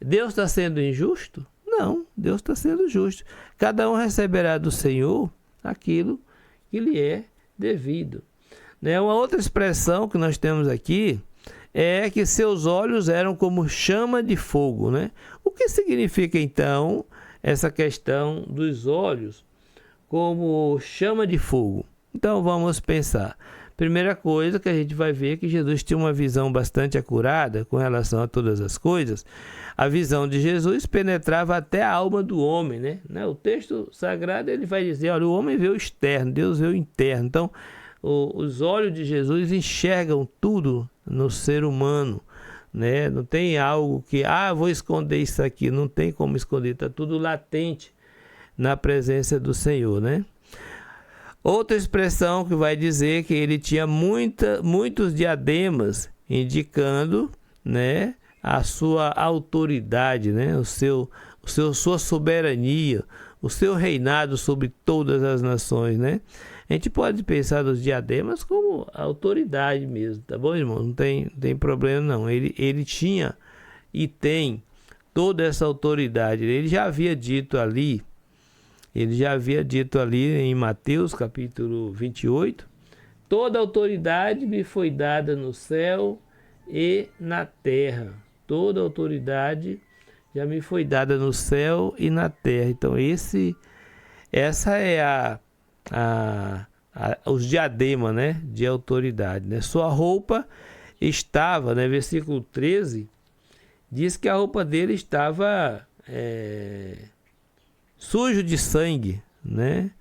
S4: Deus está sendo injusto? Não, Deus está sendo justo. Cada um receberá do Senhor aquilo que lhe é devido. Uma outra expressão que nós temos aqui é que seus olhos eram como chama de fogo, né? O que significa então essa questão dos olhos como chama de fogo? Então vamos pensar. Primeira coisa que a gente vai ver é que Jesus tinha uma visão bastante acurada com relação a todas as coisas. A visão de Jesus penetrava até a alma do homem, né? O texto sagrado ele vai dizer, olha, o homem vê o externo, Deus vê o interno. Então, os olhos de Jesus enxergam tudo no ser humano, né? Não tem algo que, vou esconder isso aqui, não tem como esconder, está tudo latente na presença do Senhor, né? Outra expressão que vai dizer que ele tinha muitos diademas, indicando, né, a sua autoridade, né, sua soberania, o seu reinado sobre todas as nações, né? A gente pode pensar nos diademas como autoridade mesmo, tá bom, irmão? Não tem problema não. Ele tinha e tem toda essa autoridade. Ele já havia dito ali em Mateus capítulo 28, toda autoridade me foi dada no céu e na terra. Toda autoridade já me foi dada no céu e na terra. Então essa é os diademas, né, de autoridade, né? Sua roupa estava, né, versículo 13, diz que a roupa dele estava sujo de sangue, né?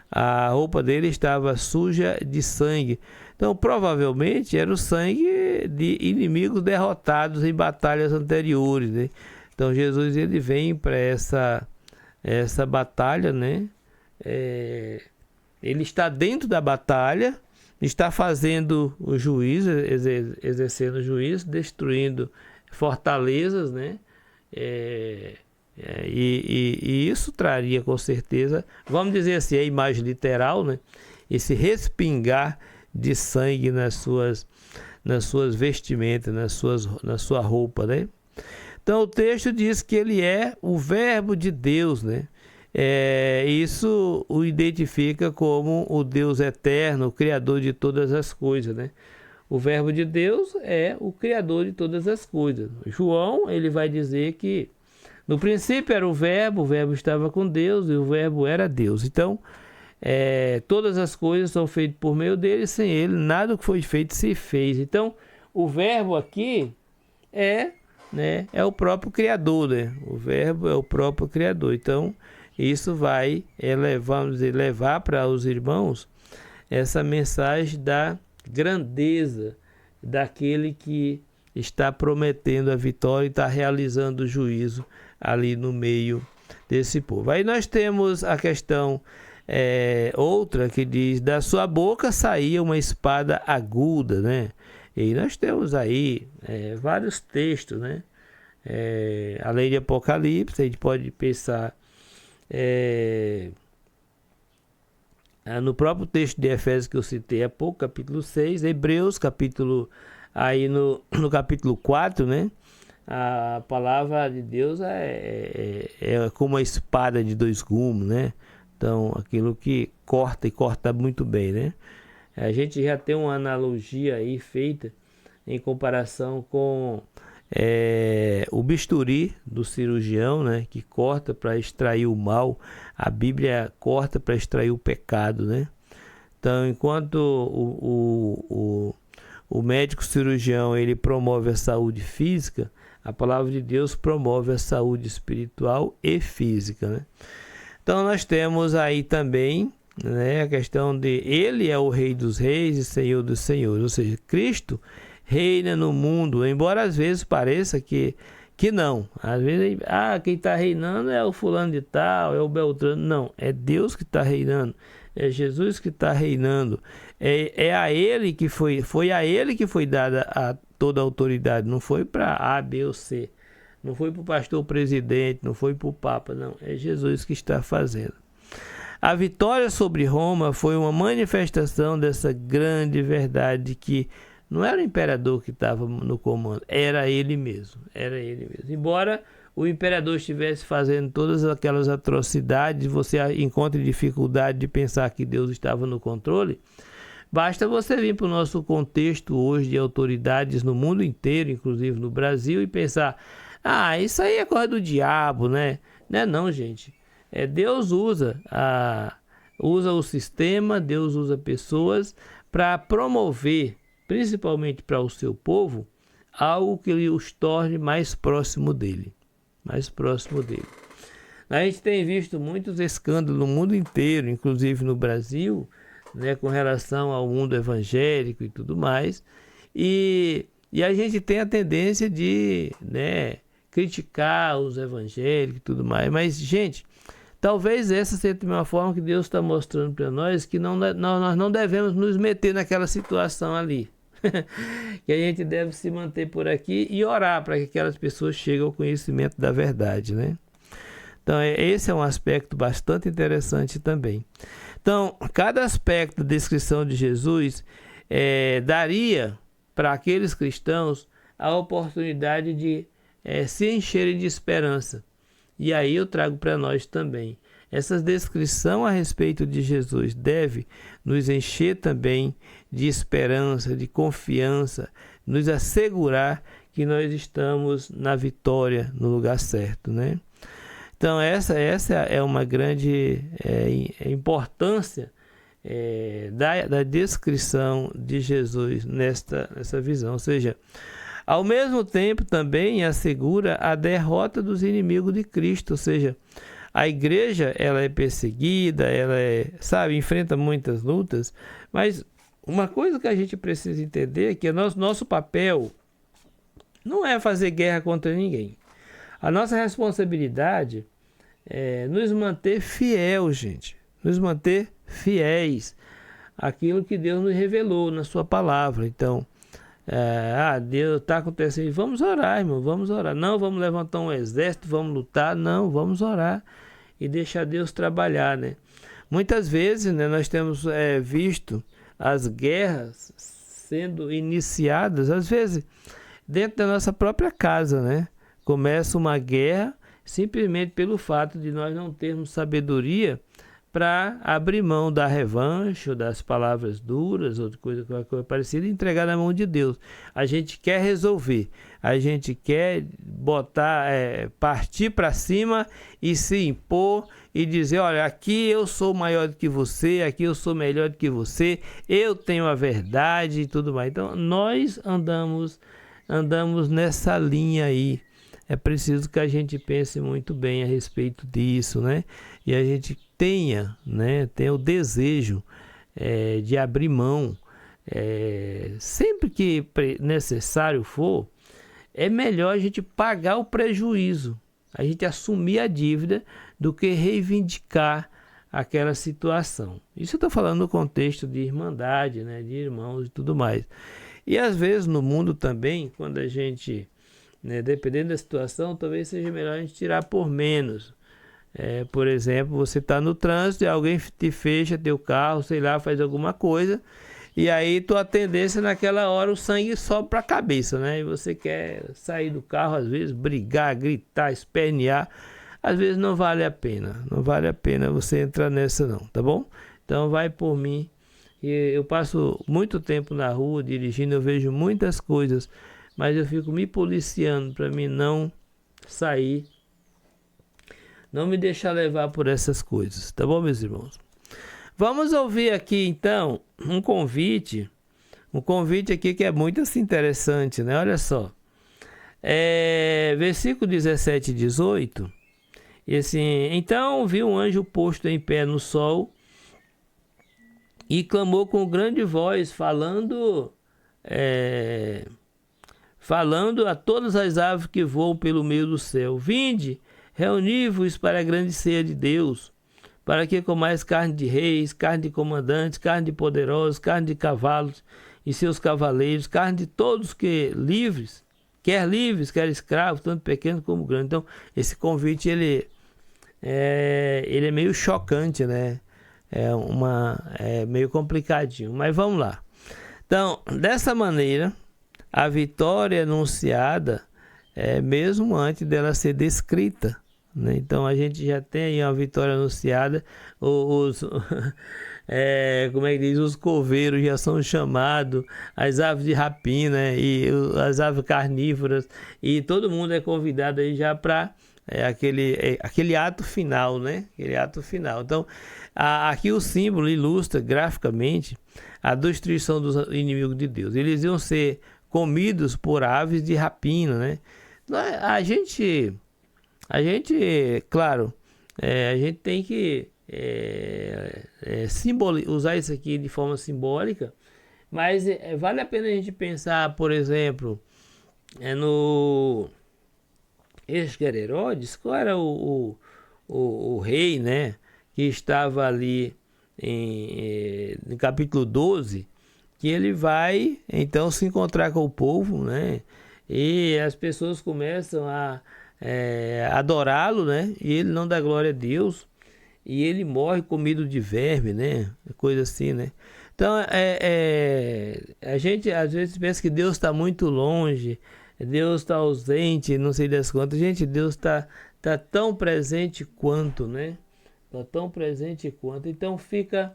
S4: A roupa dele estava suja de sangue. Então, provavelmente, era o sangue de inimigos derrotados em batalhas anteriores, né? Então, Jesus ele vem para essa batalha, né? Ele está dentro da batalha, está fazendo o juízo, exercendo o juízo, destruindo fortalezas, né? E isso traria com certeza, vamos dizer assim, a imagem literal, né? Esse respingar de sangue nas suas vestimentas, na sua roupa, né? Então o texto diz que ele é o verbo de Deus, né? Isso o identifica como o Deus eterno, o criador de todas as coisas, né? O verbo de Deus é o criador de todas as coisas. João ele vai dizer que no princípio era o verbo estava com Deus e o verbo era Deus. Então, todas as coisas são feitas por meio dele, sem ele, nada que foi feito se fez. Então, o verbo aqui é o próprio Criador, né? O verbo é o próprio Criador. Então, isso vai levar para os irmãos essa mensagem da grandeza daquele que está prometendo a vitória e está realizando o juízo ali no meio desse povo. Aí nós temos a questão outra que diz: da sua boca saía uma espada aguda, né? E nós temos aí vários textos, né? Além de Apocalipse, a gente pode pensar no próprio texto de Efésios que eu citei há pouco, capítulo 6, Hebreus, aí no capítulo 4, né? A palavra de Deus é como uma espada de dois gumes, né? Então, aquilo que corta e corta muito bem, né? A gente já tem uma analogia aí feita em comparação com o bisturi do cirurgião, né? Que corta para extrair o mal. A Bíblia corta para extrair o pecado, né? Então, enquanto o médico cirurgião ele promove a saúde física, a palavra de Deus promove a saúde espiritual e física, né? Então nós temos aí também, né, a questão de Ele é o Rei dos Reis e Senhor dos Senhores, ou seja, Cristo reina no mundo, embora às vezes pareça que não. Às vezes, quem está reinando é o fulano de tal, é o Beltrano. Não, é Deus que está reinando, é Jesus que está reinando. É a Ele que foi a Ele que foi dada a toda a autoridade, não foi para A, B ou C. Não foi para o pastor presidente, não foi para o Papa, não. É Jesus que está fazendo. A vitória sobre Roma foi uma manifestação dessa grande verdade que não era o imperador que estava no comando, era ele mesmo. Era ele mesmo. Embora o imperador estivesse fazendo todas aquelas atrocidades, você encontre dificuldade de pensar que Deus estava no controle, basta você vir para o nosso contexto hoje de autoridades no mundo inteiro, inclusive no Brasil, e pensar: isso aí é coisa do diabo, né? Não, gente. Deus usa o sistema, Deus usa pessoas para promover, principalmente para o seu povo, algo que os torne mais próximo dele. Mais próximo dele. A gente tem visto muitos escândalos no mundo inteiro, inclusive no Brasil, né, com relação ao mundo evangélico e tudo mais. E a gente tem a tendência de, criticar os evangélicos e tudo mais. Mas, gente, talvez essa seja uma forma que Deus está mostrando para nós que nós não devemos nos meter naquela situação ali. Que a gente deve se manter por aqui e orar para que aquelas pessoas cheguem ao conhecimento da verdade, né? Então, esse é um aspecto bastante interessante também. Então, cada aspecto da descrição de Jesus daria para aqueles cristãos a oportunidade de se encherem de esperança. E aí eu trago para nós também. Essa descrição a respeito de Jesus deve nos encher também de esperança, de confiança, nos assegurar que nós estamos na vitória, no lugar certo, né? Então essa é uma grande importância da descrição de Jesus nessa visão. Ou seja, ao mesmo tempo também assegura a derrota dos inimigos de Cristo. Ou seja, a igreja ela é perseguida, ela enfrenta muitas lutas, mas uma coisa que a gente precisa entender é que nosso papel não é fazer guerra contra ninguém. A nossa responsabilidade é nos manter fiel, gente. Nos manter fiéis àquilo que Deus nos revelou na sua palavra. Então, Deus está acontecendo, vamos orar, irmão, vamos orar. Não, vamos levantar um exército, vamos lutar. Não, vamos orar e deixar Deus trabalhar, né? Muitas vezes, né, nós temos visto as guerras sendo iniciadas, às vezes, dentro da nossa própria casa, né? Começa uma guerra simplesmente pelo fato de nós não termos sabedoria para abrir mão da revanche, ou das palavras duras, ou de coisa parecida, e entregar na mão de Deus. A gente quer resolver, a gente quer partir para cima e se impor e dizer: olha, aqui eu sou maior do que você, aqui eu sou melhor do que você, eu tenho a verdade e tudo mais. Então nós andamos nessa linha aí. É preciso que a gente pense muito bem a respeito disso, né? E a gente tenha o desejo de abrir mão, sempre que necessário for, é melhor a gente pagar o prejuízo, a gente assumir a dívida do que reivindicar aquela situação. Isso eu estou falando no contexto de irmandade, né, de irmãos e tudo mais. E às vezes no mundo também, quando a gente, né, dependendo da situação, talvez seja melhor a gente tirar por menos. Por exemplo, você está no trânsito e alguém te fecha teu carro, sei lá, faz alguma coisa, e aí tua tendência naquela hora o sangue sobe para a cabeça, né? E você quer sair do carro, às vezes brigar, gritar, espernear, às vezes não vale a pena, não vale a pena você entrar nessa não, tá bom? Então vai por mim. E eu passo muito tempo na rua dirigindo, eu vejo muitas coisas, mas eu fico me policiando para mim não sair, não me deixar levar por essas coisas, tá bom, meus irmãos? Vamos ouvir aqui então um convite aqui que é muito assim, interessante, né? Olha só, versículo 17 e 18, e assim: então vi um anjo posto em pé no sol e clamou com grande voz, falando a todas as aves que voam pelo meio do céu: vinde, reuni-vos para a grande ceia de Deus, para que comais carne de reis, carne de comandantes, carne de poderosos, carne de cavalos e seus cavaleiros, carne de todos que livres, quer escravos, tanto pequenos como grandes. Então, esse convite ele é meio chocante, né? É meio complicadinho, mas vamos lá. Então, dessa maneira, a vitória anunciada mesmo antes dela ser descrita, né? Então a gente já tem aí uma vitória anunciada, como é que diz, os coveiros já são chamados, as aves de rapina e as aves carnívoras, e todo mundo é convidado aí já para aquele ato final, né? Aquele ato final. Então aqui o símbolo ilustra graficamente a destruição dos inimigos de Deus. Eles iam ser comidos por aves de rapina, né? A gente, claro, a gente tem que usar isso aqui de forma simbólica, mas vale a pena a gente pensar, por exemplo, no Herodes, qual era o rei, né, que estava ali no capítulo 12, que ele vai então se encontrar com o povo, né? E as pessoas começam a adorá-lo, né? E ele não dá glória a Deus, e ele morre comido de verme, né? Coisa assim, né? Então a gente às vezes pensa que Deus está muito longe, Deus está ausente, não sei das quantas. Gente, Deus está tão presente quanto, né? Está tão presente quanto. Então fica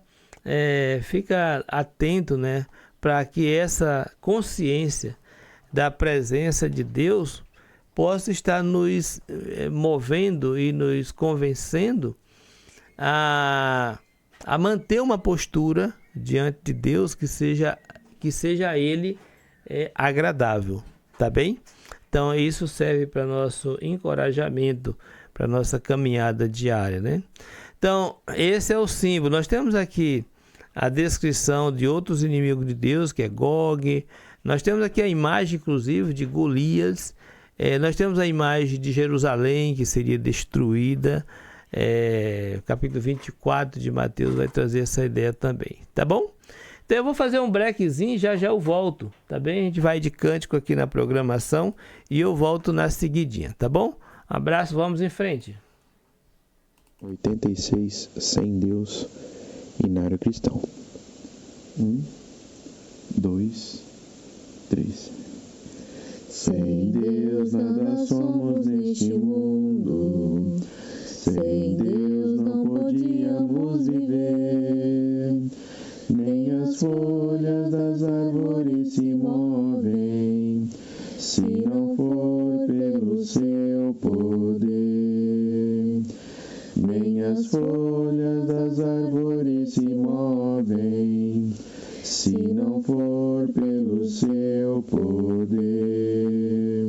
S4: atento, né? Para que essa consciência da presença de Deus possa estar nos movendo e nos convencendo a manter uma postura diante de Deus que seja a Ele agradável, tá bem? Então isso serve para nosso encorajamento, para nossa caminhada diária, né? Então esse é o símbolo. Nós temos aqui a descrição de outros inimigos de Deus, que é Gog. Nós temos aqui a imagem, inclusive, de Golias. Nós temos a imagem de Jerusalém, que seria destruída. Capítulo 24 de Mateus vai trazer essa ideia também, tá bom? Então eu vou fazer um breakzinho, já eu volto, tá bem? A gente vai de cântico aqui na programação e eu volto na seguidinha, tá bom? Um abraço, vamos em frente.
S6: 86 sem Deus e nada cristão. 1, 2, 3. Sem Deus nada somos neste mundo. Sem Deus não podíamos viver. Nem as folhas das árvores se movem, se não for pelo seu poder. Nem as folhas das árvores se movem, se não for pelo seu poder.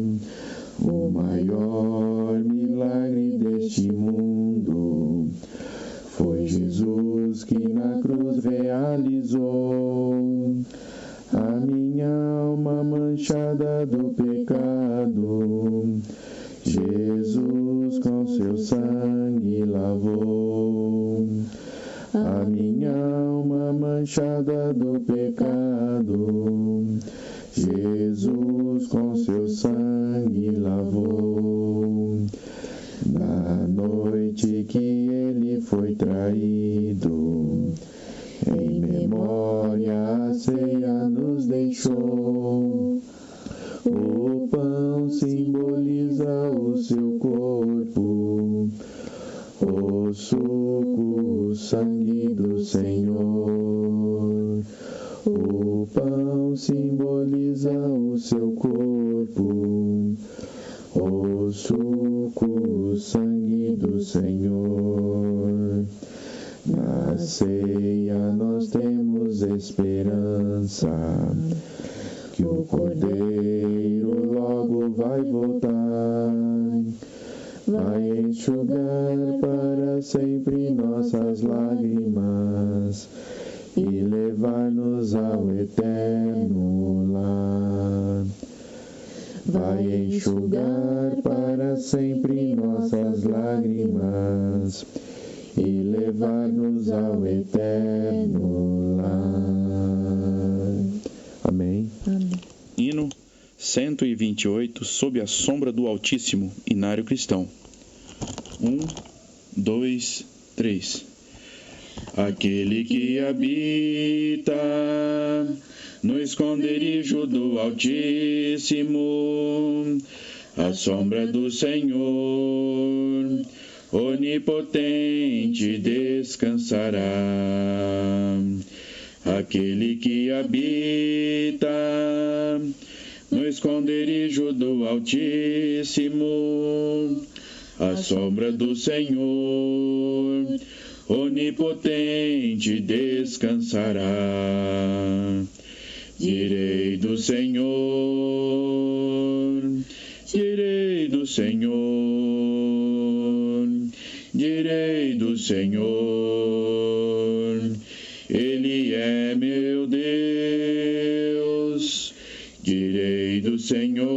S6: O maior milagre deste mundo foi Jesus que na cruz realizou. A minha alma manchada do pecado, Jesus Jesus com seu sangue lavou a minha alma manchada do pecado. Jesus com seu sangue lavou. Na noite que ele foi traído, em memória a ceia nos deixou. O pão simboliza o seu corpo, o suco, o sangue do Senhor. O pão simboliza o seu corpo, o suco, o sangue do Senhor. Na ceia nós temos esperança, que o Cordeiro logo vai voltar, vai enxugar para sempre nossas lágrimas e levar-nos ao eterno lar. Vai enxugar para sempre nossas lágrimas e levar-nos ao eterno lar. Amém.
S7: Hino 128, Sob a sombra do Altíssimo, Inário Cristão. 1, 2, 3. Aquele que habita no esconderijo do Altíssimo, à sombra do Senhor, onipotente descansará. Aquele que habita no esconderijo do Altíssimo, à sombra do Senhor, onipotente descansará. Direi do Senhor, direi do Senhor, direi do Senhor, Ele é meu Deus. Direi do Senhor,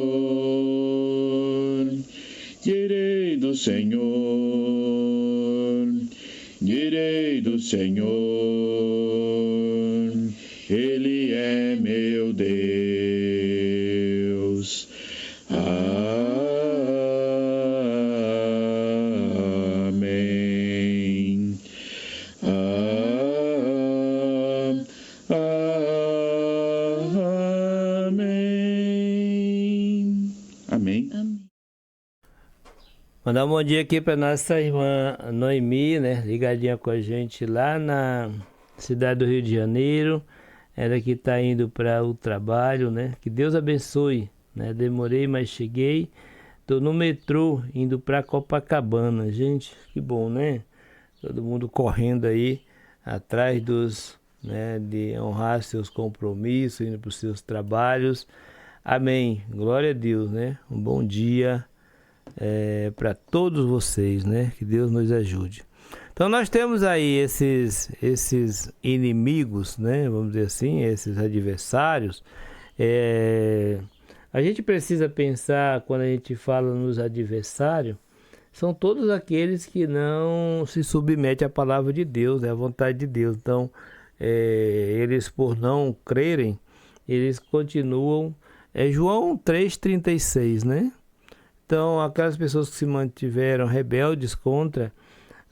S7: direi do Senhor, direi do Senhor, Ele é meu Deus. Amém. Amém. Amém.
S4: Mandar um bom dia aqui para nossa irmã Noemi, né? Ligadinha com a gente lá na cidade do Rio de Janeiro. Ela que está indo para o trabalho, né? Que Deus abençoe, né? Demorei, mas cheguei. Tô no metrô indo para Copacabana. Gente, que bom, né? Todo mundo correndo aí atrás dos, né? De honrar seus compromissos, indo para os seus trabalhos. Amém. Glória a Deus, né? Um bom dia para todos vocês, né? Que Deus nos ajude. Então nós temos aí esses inimigos, né? Vamos dizer assim, esses adversários. A gente precisa pensar, quando a gente fala nos adversários, são todos aqueles que não se submetem à palavra de Deus, né? À vontade de Deus. Então, eles, por não crerem, eles continuam. João 3,36, né? Então, aquelas pessoas que se mantiveram rebeldes contra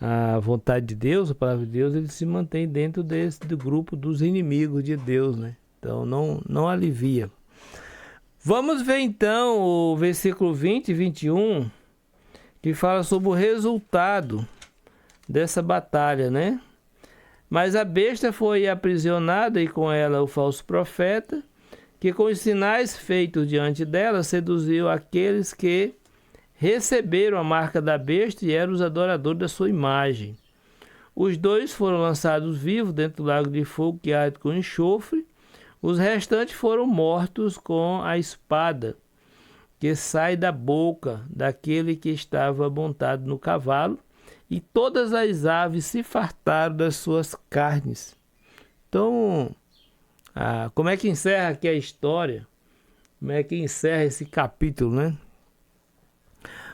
S4: a vontade de Deus, a palavra de Deus, eles se mantêm dentro do grupo dos inimigos de Deus, né? Então, não alivia. Vamos ver então o versículo 20 e 21, que fala sobre o resultado dessa batalha, né? Mas a besta foi aprisionada e com ela o falso profeta, que com os sinais feitos diante dela seduziu aqueles que receberam a marca da besta e eram os adoradores da sua imagem. Os dois foram lançados vivos dentro do lago de fogo que arde com enxofre. Os restantes foram mortos com a espada que sai da boca daquele que estava montado no cavalo, e todas as aves se fartaram das suas carnes. Então, como é que encerra aqui a história? Como é que encerra esse capítulo, né?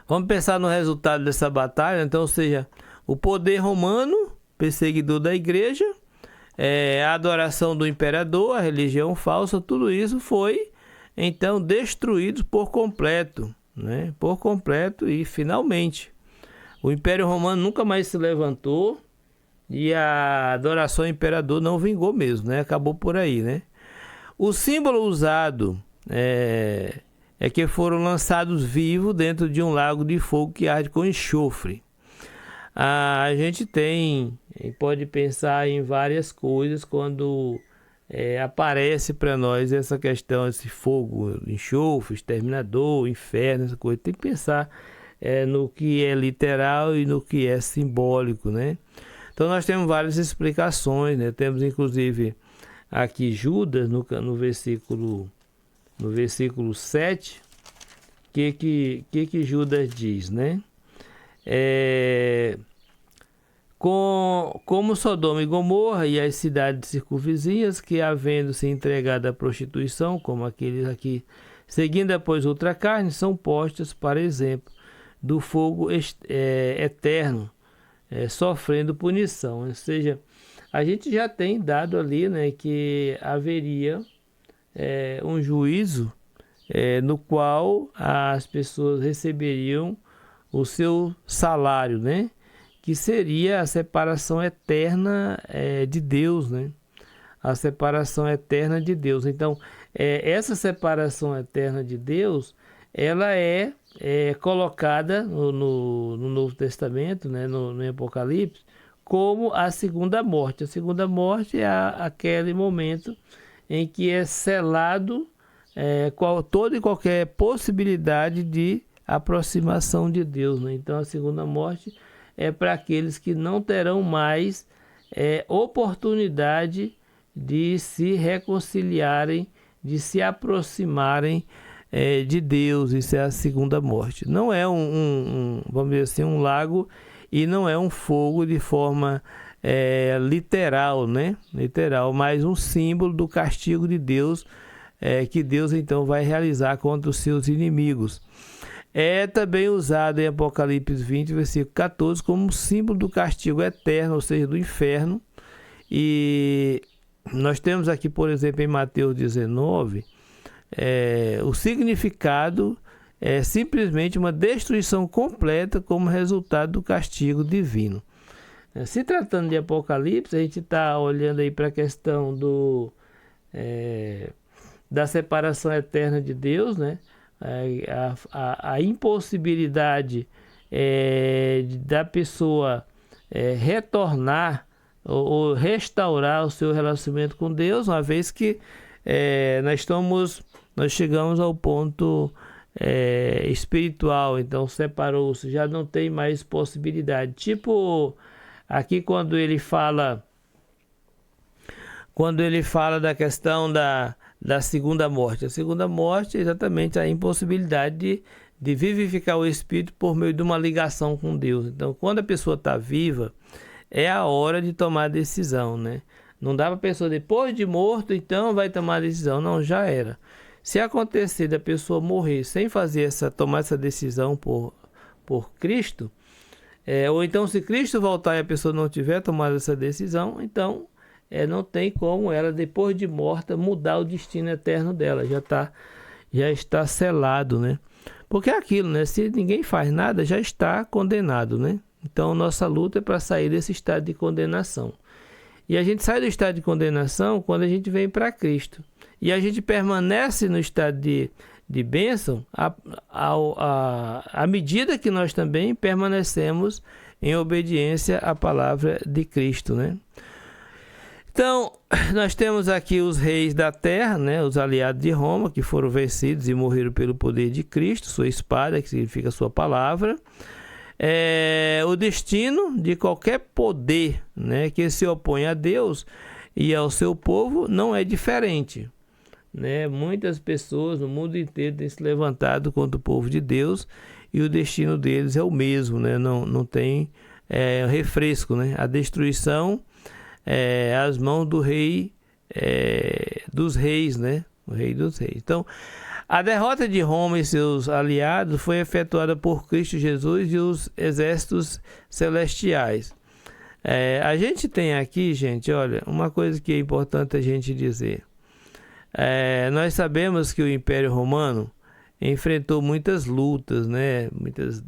S4: Vamos pensar no resultado dessa batalha, então, ou seja, o poder romano, perseguidor da igreja, a adoração do imperador, a religião falsa, tudo isso foi, então, destruído por completo, né? Por completo e finalmente. O Império Romano nunca mais se levantou e a adoração ao imperador não vingou mesmo, né? Acabou por aí, né? O símbolo usado é que foram lançados vivos dentro de um lago de fogo que arde com enxofre. A gente pode pensar em várias coisas quando aparece para nós essa questão, esse fogo, enxofre, exterminador, inferno, essa coisa. Tem que pensar no que é literal e no que é simbólico, né? Então nós temos várias explicações, né? Temos inclusive aqui Judas no versículo 7, que Judas diz, né? Como Sodoma e Gomorra e as cidades circunvizinhas, que havendo se entregado à prostituição, como aqueles aqui, seguindo após outra carne, são postas, para exemplo, do fogo eterno, sofrendo punição. Ou seja, a gente já tem dado ali, né, que haveria um juízo no qual as pessoas receberiam o seu salário, né? Que seria a separação eterna de Deus, né? A separação eterna de Deus. Então, essa separação eterna de Deus, ela é colocada no Novo Testamento, né? No Apocalipse, como a segunda morte. A segunda morte é aquele momento em que é selado toda e qualquer possibilidade de aproximação de Deus, né? Então, a segunda morte é para aqueles que não terão mais oportunidade de se reconciliarem, de se aproximarem de Deus. Isso é a segunda morte. Não é vamos dizer assim, um lago, e não é um fogo de forma literal, né? Literal, mas um símbolo do castigo de Deus, que Deus então vai realizar contra os seus inimigos. É também usado em Apocalipse 20, versículo 14, como símbolo do castigo eterno, ou seja, do inferno. E nós temos aqui, por exemplo, em Mateus 19, o significado é simplesmente uma destruição completa como resultado do castigo divino. Se tratando de Apocalipse, a gente está olhando aí para a questão da separação eterna de Deus, né? A impossibilidade da pessoa retornar ou restaurar o seu relacionamento com Deus, uma vez que nós chegamos ao ponto espiritual, então separou-se, já não tem mais possibilidade. Tipo, aqui quando ele fala da questão da segunda morte. A segunda morte é exatamente a impossibilidade de vivificar o espírito por meio de uma ligação com Deus. Então, quando a pessoa está viva, é a hora de tomar a decisão, né? Não dá para a pessoa, depois de morto, então vai tomar a decisão. Não, já era. Se acontecer da pessoa morrer sem tomar essa decisão por Cristo, ou então se Cristo voltar e a pessoa não tiver tomado essa decisão, então não tem como ela, depois de morta, mudar o destino eterno dela. Já está selado, né? Porque é aquilo, né? Se ninguém faz nada, já está condenado, né? Então, nossa luta é para sair desse estado de condenação. E a gente sai do estado de condenação quando a gente vem para Cristo. E a gente permanece no estado de bênção à medida que nós também permanecemos em obediência à palavra de Cristo, né? Então, nós temos aqui os reis da terra, né, os aliados de Roma, que foram vencidos e morreram pelo poder de Cristo, sua espada, que significa sua palavra. O destino de qualquer poder, né, que se opõe a Deus e ao seu povo não é diferente, né? Muitas pessoas no mundo inteiro têm se levantado contra o povo de Deus e o destino deles é o mesmo, né? Não tem refresco, né? A destruição às mãos do rei dos reis, né? o Rei dos Reis. Então, a derrota de Roma e seus aliados foi efetuada por Cristo Jesus e os exércitos celestiais. A gente tem aqui, gente, olha, uma coisa que é importante a gente dizer. Nós sabemos que o Império Romano enfrentou muitas lutas, né, muitas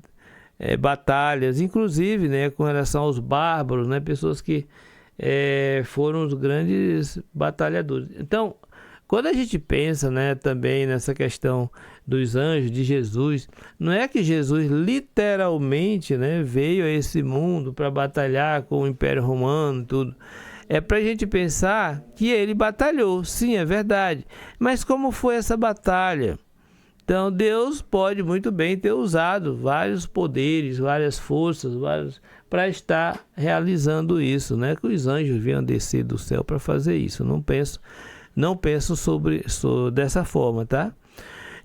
S4: batalhas, inclusive, né, com relação aos bárbaros, né, pessoas que foram os grandes batalhadores. Então, quando a gente pensa, né, também nessa questão dos anjos, de Jesus, não é que Jesus literalmente, né, veio a esse mundo para batalhar com o Império Romano e tudo. É para a gente pensar que ele batalhou, sim, é verdade. Mas como foi essa batalha? Então, Deus pode muito bem ter usado vários poderes, várias forças, para estar realizando isso, né? Que os anjos vinham descer do céu para fazer isso. Não penso sobre dessa forma, tá?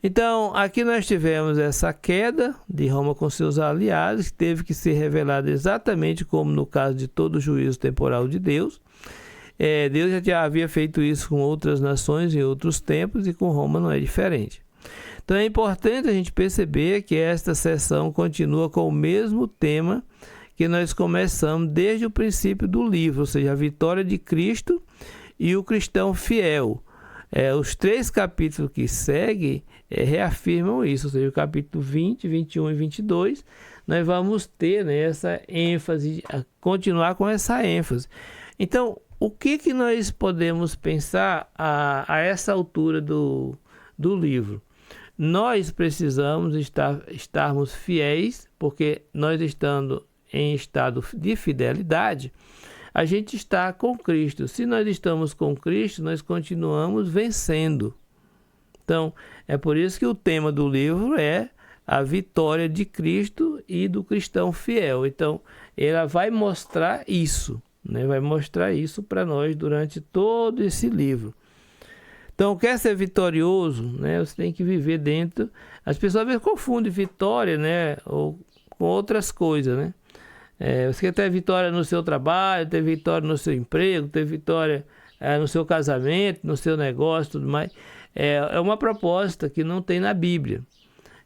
S4: Então, aqui nós tivemos essa queda de Roma com seus aliados, que teve que ser revelada exatamente como no caso de todo o juízo temporal de Deus. Deus já havia feito isso com outras nações em outros tempos e com Roma não é diferente. Então é importante a gente perceber que esta sessão continua com o mesmo tema que nós começamos desde o princípio do livro, ou seja, a vitória de Cristo e o cristão fiel. Os 3 capítulos que seguem reafirmam isso, ou seja, o capítulo 20, 21 e 22, nós vamos ter, né, essa ênfase, continuar com essa ênfase. Então, o que nós podemos pensar a essa altura do livro? Nós precisamos estarmos fiéis, porque nós estando em estado de fidelidade, a gente está com Cristo. Se nós estamos com Cristo, nós continuamos vencendo. Então, é por isso que o tema do livro é a vitória de Cristo e do cristão fiel. Então, ela vai mostrar isso, né? Vai mostrar isso para nós durante todo esse livro. Então, quer ser vitorioso, né? Você tem que viver dentro. As pessoas às vezes confundem vitória, né, ou com outras coisas, né? Você quer ter vitória no seu trabalho, ter vitória no seu emprego, ter vitória no seu casamento, no seu negócio, tudo mais. É uma proposta que não tem na Bíblia.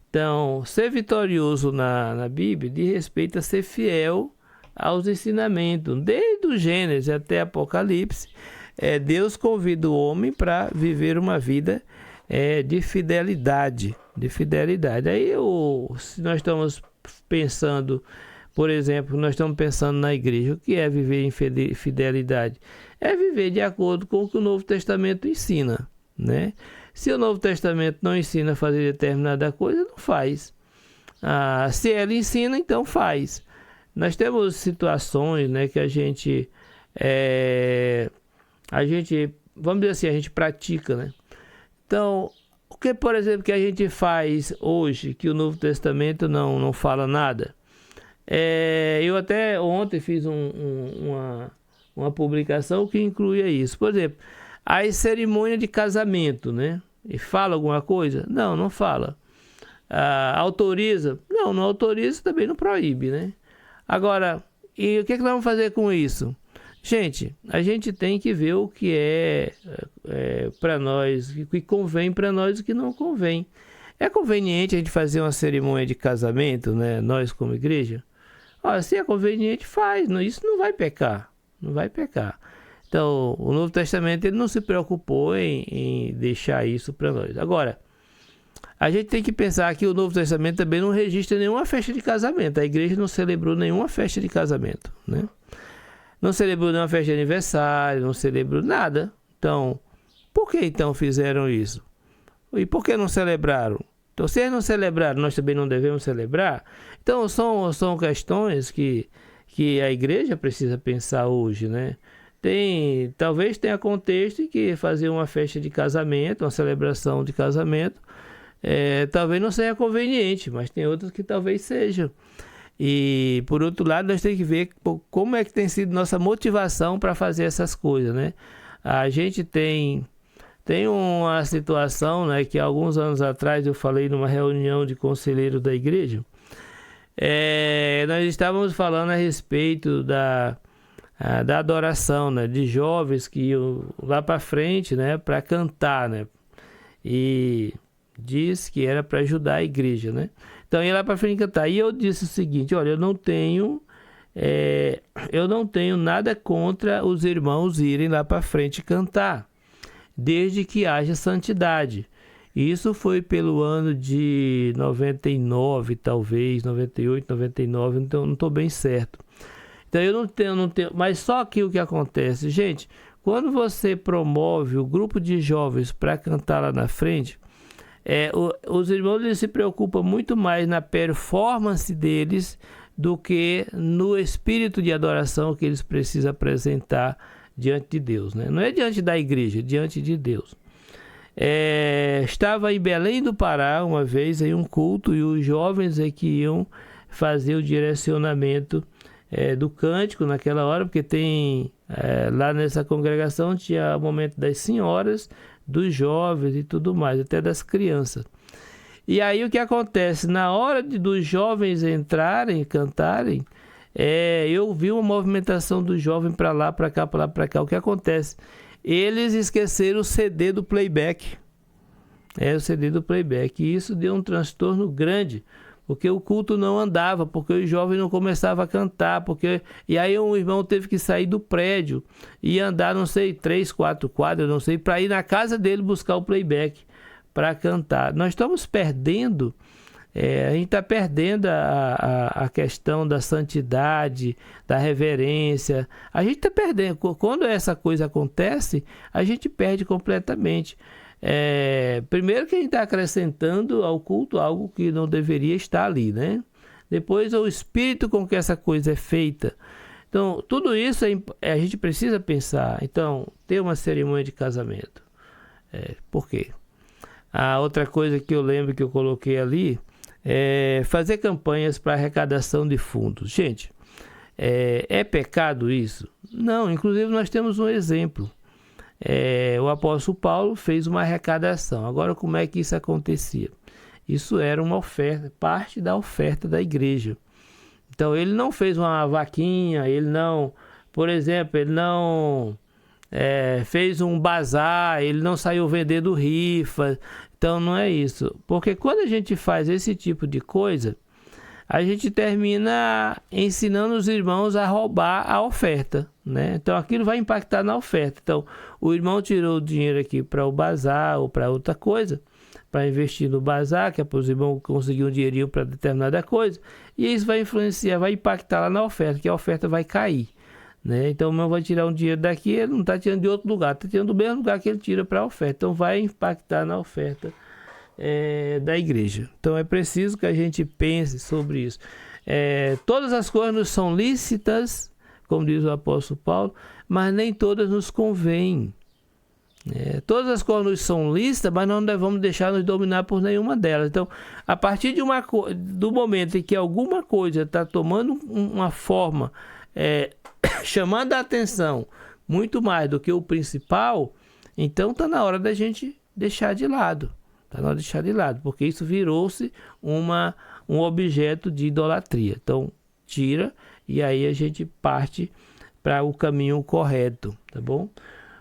S4: Então, ser vitorioso na Bíblia diz respeito a ser fiel aos ensinamentos. Desde o Gênesis até Apocalipse, Deus convida o homem para viver uma vida de fidelidade. Aí, se nós estamos pensando, por exemplo, nós estamos pensando na igreja, o que é viver em fidelidade? É viver de acordo com o que o Novo Testamento ensina, né? Se o Novo Testamento não ensina a fazer determinada coisa, não faz. Se ele ensina, então faz. Nós temos situações, né, que a gente, vamos dizer assim, a gente pratica, né? Então, o que, por exemplo, que a gente faz hoje, que o Novo Testamento não fala nada? Eu até ontem fiz uma publicação que incluía isso. Por exemplo, a cerimônia de casamento, né? E fala alguma coisa? Não fala. Autoriza? Não autoriza, também não proíbe, né? Agora, e o que nós vamos fazer com isso? Gente, a gente tem que ver o que é para nós, o que convém para nós e o que não convém. É conveniente a gente fazer uma cerimônia de casamento, né? Nós como igreja? Se é conveniente, faz. Isso não vai pecar. Então, o Novo Testamento ele não se preocupou em deixar isso para nós. Agora, a gente tem que pensar que o Novo Testamento também não registra nenhuma festa de casamento. A igreja não celebrou nenhuma festa de casamento, né? Não celebrou nenhuma festa de aniversário, não celebrou nada. Então, por que então fizeram isso? E por que não celebraram? Então, se eles não celebraram, nós também não devemos celebrar? Então, são questões que a igreja precisa pensar hoje, né? Talvez tenha contexto em que fazer uma festa de casamento, uma celebração de casamento, talvez não seja conveniente, mas tem outras que talvez sejam. E, por outro lado, nós temos que ver como é que tem sido nossa motivação para fazer essas coisas, né? A gente tem uma situação, né, que alguns anos atrás eu falei numa reunião de conselheiros da igreja. Nós estávamos falando a respeito da adoração, né, de jovens que iam lá para frente, né, para cantar, né? e disse que era para ajudar a igreja, né? Então ia lá para frente cantar. E eu disse o seguinte: olha, eu não tenho nada contra os irmãos irem lá para frente cantar, desde que haja santidade. Isso foi pelo ano de 99, talvez, 98, 99, então não estou bem certo. Então eu não tenho, mas só que o que acontece, gente, quando você promove o grupo de jovens para cantar lá na frente, os irmãos eles se preocupam muito mais na performance deles do que no espírito de adoração que eles precisam apresentar diante de Deus, né? Não é diante da igreja, é diante de Deus. Estava em Belém do Pará uma vez em um culto, e os jovens que iam fazer o direcionamento do cântico naquela hora, porque tem lá nessa congregação tinha o momento das senhoras, dos jovens e tudo mais, até das crianças. E aí o que acontece? Na hora dos jovens entrarem, cantarem, eu vi uma movimentação do jovem para lá, para cá, para lá, para cá. O que acontece? Eles esqueceram o CD do playback. O CD do playback. E isso deu um transtorno grande, porque o culto não andava, porque o jovem não começava a cantar, e aí um irmão teve que sair do prédio e andar, não sei, 3, 4 quadras, não sei, para ir na casa dele buscar o playback para cantar. Nós estamos perdendo, a gente está perdendo a questão da santidade, da reverência. A gente está perdendo. Quando essa coisa acontece, a gente perde completamente. Primeiro que a gente está acrescentando ao culto algo que não deveria estar ali, né? Depois o espírito com que essa coisa é feita. Então, tudo isso a gente precisa pensar. Então, ter uma cerimônia de casamento. Por quê? A outra coisa que eu lembro que eu coloquei ali é fazer campanhas para arrecadação de fundos. Gente, é pecado isso? Não, inclusive nós temos um exemplo. O apóstolo Paulo fez uma arrecadação. Agora, como é que isso acontecia? Isso era uma oferta, parte da oferta da igreja. Então, ele não fez uma vaquinha, ele não, por exemplo, ele não fez um bazar, ele não saiu vendendo rifa. Então, não é isso. Porque quando a gente faz esse tipo de coisa, a gente termina ensinando os irmãos a roubar a oferta, né? Então aquilo vai impactar na oferta. Então o irmão tirou o dinheiro aqui para o bazar ou para outra coisa, para investir no bazar, que é para os irmãos conseguir um dinheirinho para determinada coisa, e isso vai influenciar, vai impactar lá na oferta, que a oferta vai cair, né? Então o irmão vai tirar um dinheiro daqui, ele não está tirando de outro lugar, está tirando do mesmo lugar que ele tira para a oferta. Então vai impactar na oferta da igreja. Então é preciso que a gente pense sobre isso. Todas as coisas nos são lícitas, como diz o apóstolo Paulo, mas nem todas nos convêm. Todas as coisas nos são lícitas, mas não devemos deixar nos dominar por nenhuma delas. Então, a partir do momento em que alguma coisa está tomando uma forma, chamando a atenção muito mais do que o principal, então está na hora da gente deixar de lado. Está na hora de deixar de lado, porque isso virou-se um objeto de idolatria. Então, tira e aí a gente parte para o caminho correto, tá bom?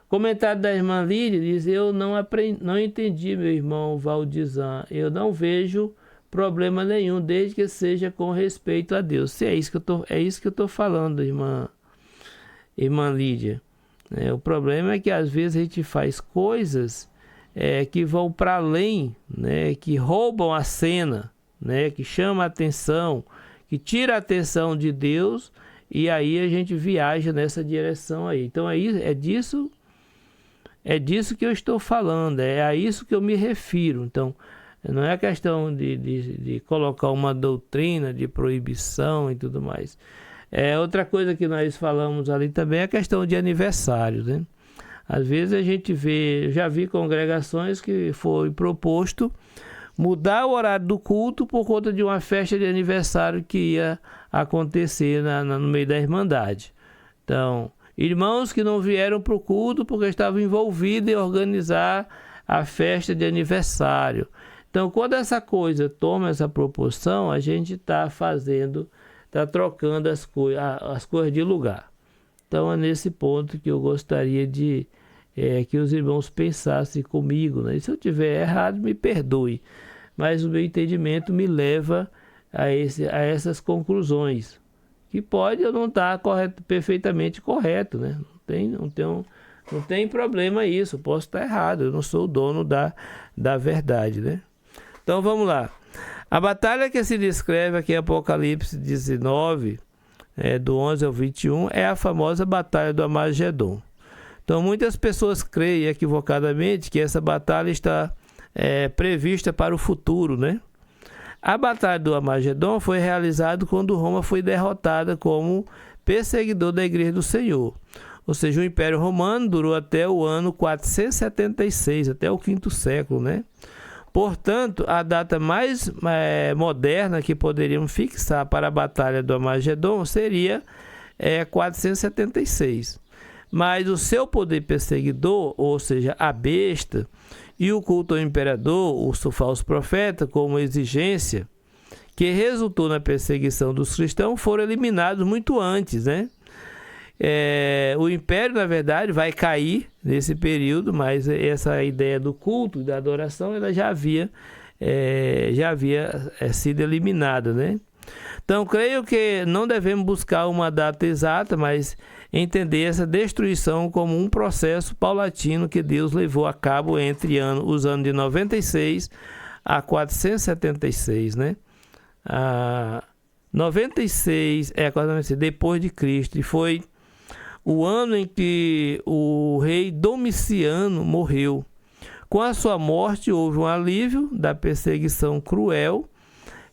S4: Comentário da irmã Lídia diz: eu não entendi, meu irmão Valdizan, eu não vejo problema nenhum, desde que seja com respeito a Deus. Se é isso que eu tô falando, irmã Lídia. O problema é que às vezes a gente faz coisas que vão para além, né, que roubam a cena, né, que chamam a atenção, que tira a atenção de Deus, e aí a gente viaja nessa direção aí. Então é disso que eu estou falando, é a isso que eu me refiro. Então não é questão de colocar uma doutrina de proibição e tudo mais. Outra coisa que nós falamos ali também é a questão de aniversários, né? Às vezes a gente já vi congregações que foi proposto mudar o horário do culto por conta de uma festa de aniversário que ia acontecer no meio da Irmandade. Então, irmãos que não vieram para o culto porque estavam envolvidos em organizar a festa de aniversário. Então, quando essa coisa toma essa proporção, a gente está trocando as coisas de lugar. Então é nesse ponto que eu gostaria de que os irmãos pensassem comigo, né? E se eu tiver errado, me perdoe. Mas o meu entendimento me leva a essas conclusões. Que pode eu não estar perfeitamente correto, né? Não tem problema isso, eu posso estar errado, eu não sou o dono da verdade, né? Então vamos lá. A batalha que se descreve aqui em Apocalipse 19, do 11 ao 21, é a famosa Batalha do Armagedon. Então muitas pessoas creem equivocadamente que essa batalha está prevista para o futuro, né? A Batalha do Armagedon foi realizada quando Roma foi derrotada como perseguidor da Igreja do Senhor. Ou seja, o Império Romano durou até o ano 476, até o 5º século, né? Portanto, a data mais moderna que poderíamos fixar para a Batalha do Armagedon seria 476. Mas o seu poder perseguidor, ou seja, a besta, e o culto ao imperador, o falso profeta, como exigência, que resultou na perseguição dos cristãos, foram eliminados muito antes, né? O império, na verdade, vai cair nesse período, mas essa ideia do culto e da adoração ela já havia sido eliminada, né? Então, creio que não devemos buscar uma data exata, mas entender essa destruição como um processo paulatino que Deus levou a cabo entre os anos de 96 a 476, né? 96 depois de Cristo, e foi o ano em que o rei Domiciano morreu. Com a sua morte, houve um alívio da perseguição cruel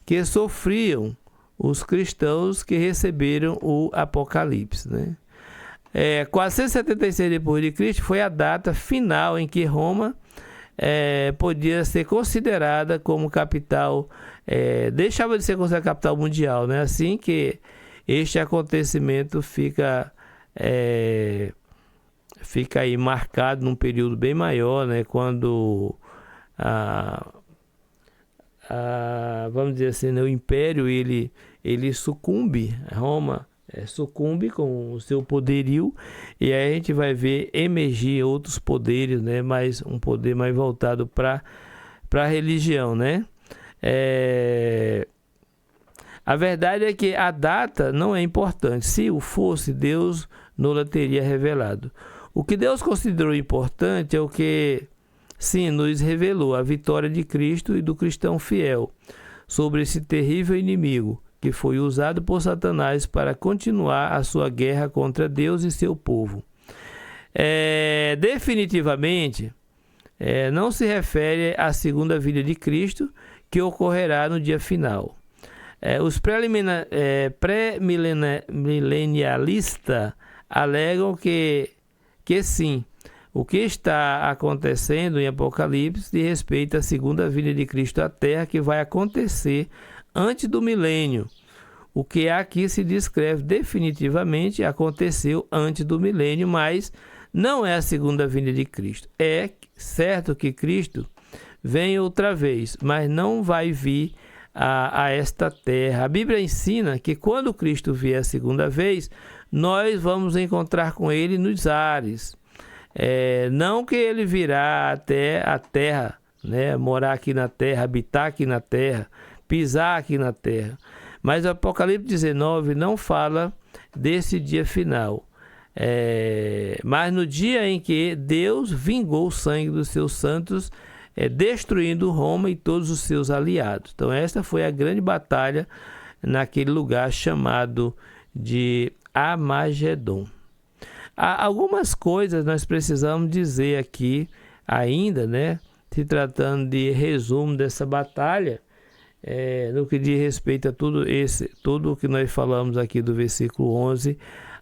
S4: que sofriam os cristãos que receberam o Apocalipse, né? 476 depois de Cristo foi a data final em que Roma podia ser considerada como capital, deixava de ser considerada capital mundial, né? Assim que este acontecimento fica aí marcado num período bem maior, né? Quando vamos dizer assim, né? O império ele sucumbe, Roma sucumbe com o seu poderio, e aí a gente vai ver emergir outros poderes, né? Um poder mais voltado para a religião, né? A verdade é que a data não é importante. Se o fosse, Deus não teria revelado. O que Deus considerou importante é o que, sim, nos revelou a vitória de Cristo e do cristão fiel sobre esse terrível inimigo que foi usado por Satanás para continuar a sua guerra contra Deus e seu povo. Definitivamente, não se refere à segunda vinda de Cristo, que ocorrerá no dia final. Os pré-milenialistas alegam que sim, o que está acontecendo em Apocalipse diz respeito à segunda vinda de Cristo à Terra, que vai acontecer antes do milênio. O que aqui se descreve definitivamente aconteceu antes do milênio, mas não é a segunda vinda de Cristo. É certo que Cristo vem outra vez, mas não vai vir a esta terra. A Bíblia ensina que quando Cristo vier a segunda vez, nós vamos encontrar com Ele nos ares. Não que Ele virá até a terra, né? Morar aqui na terra, habitar aqui na terra, pisar aqui na terra. Mas o Apocalipse 19 não fala desse dia final. Mas no dia em que Deus vingou o sangue dos seus santos, destruindo Roma e todos os seus aliados. Então essa foi a grande batalha naquele lugar chamado de Armagedon. Algumas coisas nós precisamos dizer aqui ainda, né? Se tratando de resumo dessa batalha, no que diz respeito a tudo o que nós falamos aqui do versículo 11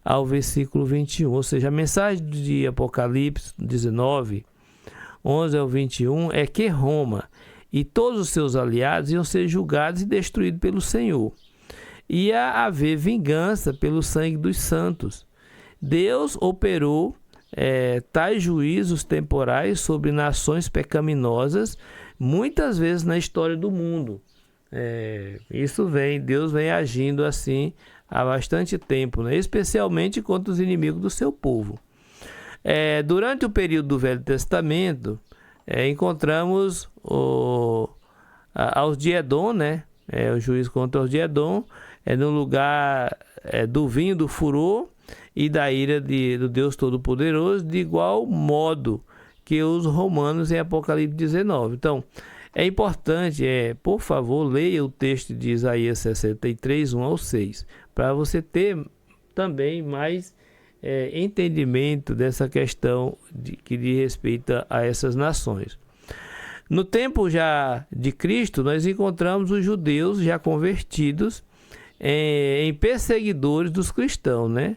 S4: ao versículo 21. Ou seja, a mensagem de Apocalipse 19, 11 ao 21 é que Roma e todos os seus aliados iam ser julgados e destruídos pelo Senhor. Ia haver vingança pelo sangue dos santos. Deus operou tais juízos temporais sobre nações pecaminosas muitas vezes na história do mundo. Deus vem agindo assim há bastante tempo, né? Especialmente contra os inimigos do seu povo. Durante o período do Velho Testamento, encontramos Osde-Edom, né? O juízo contra Osde-Edom, no lugar do vinho do furor e da ira do Deus Todo-Poderoso, de igual modo que os romanos em Apocalipse 19. Então, é importante, por favor, leia o texto de Isaías 63, 1 ao 6, para você ter também mais entendimento dessa questão que diz respeito a essas nações. No tempo já de Cristo, nós encontramos os judeus já convertidos em perseguidores dos cristãos, né?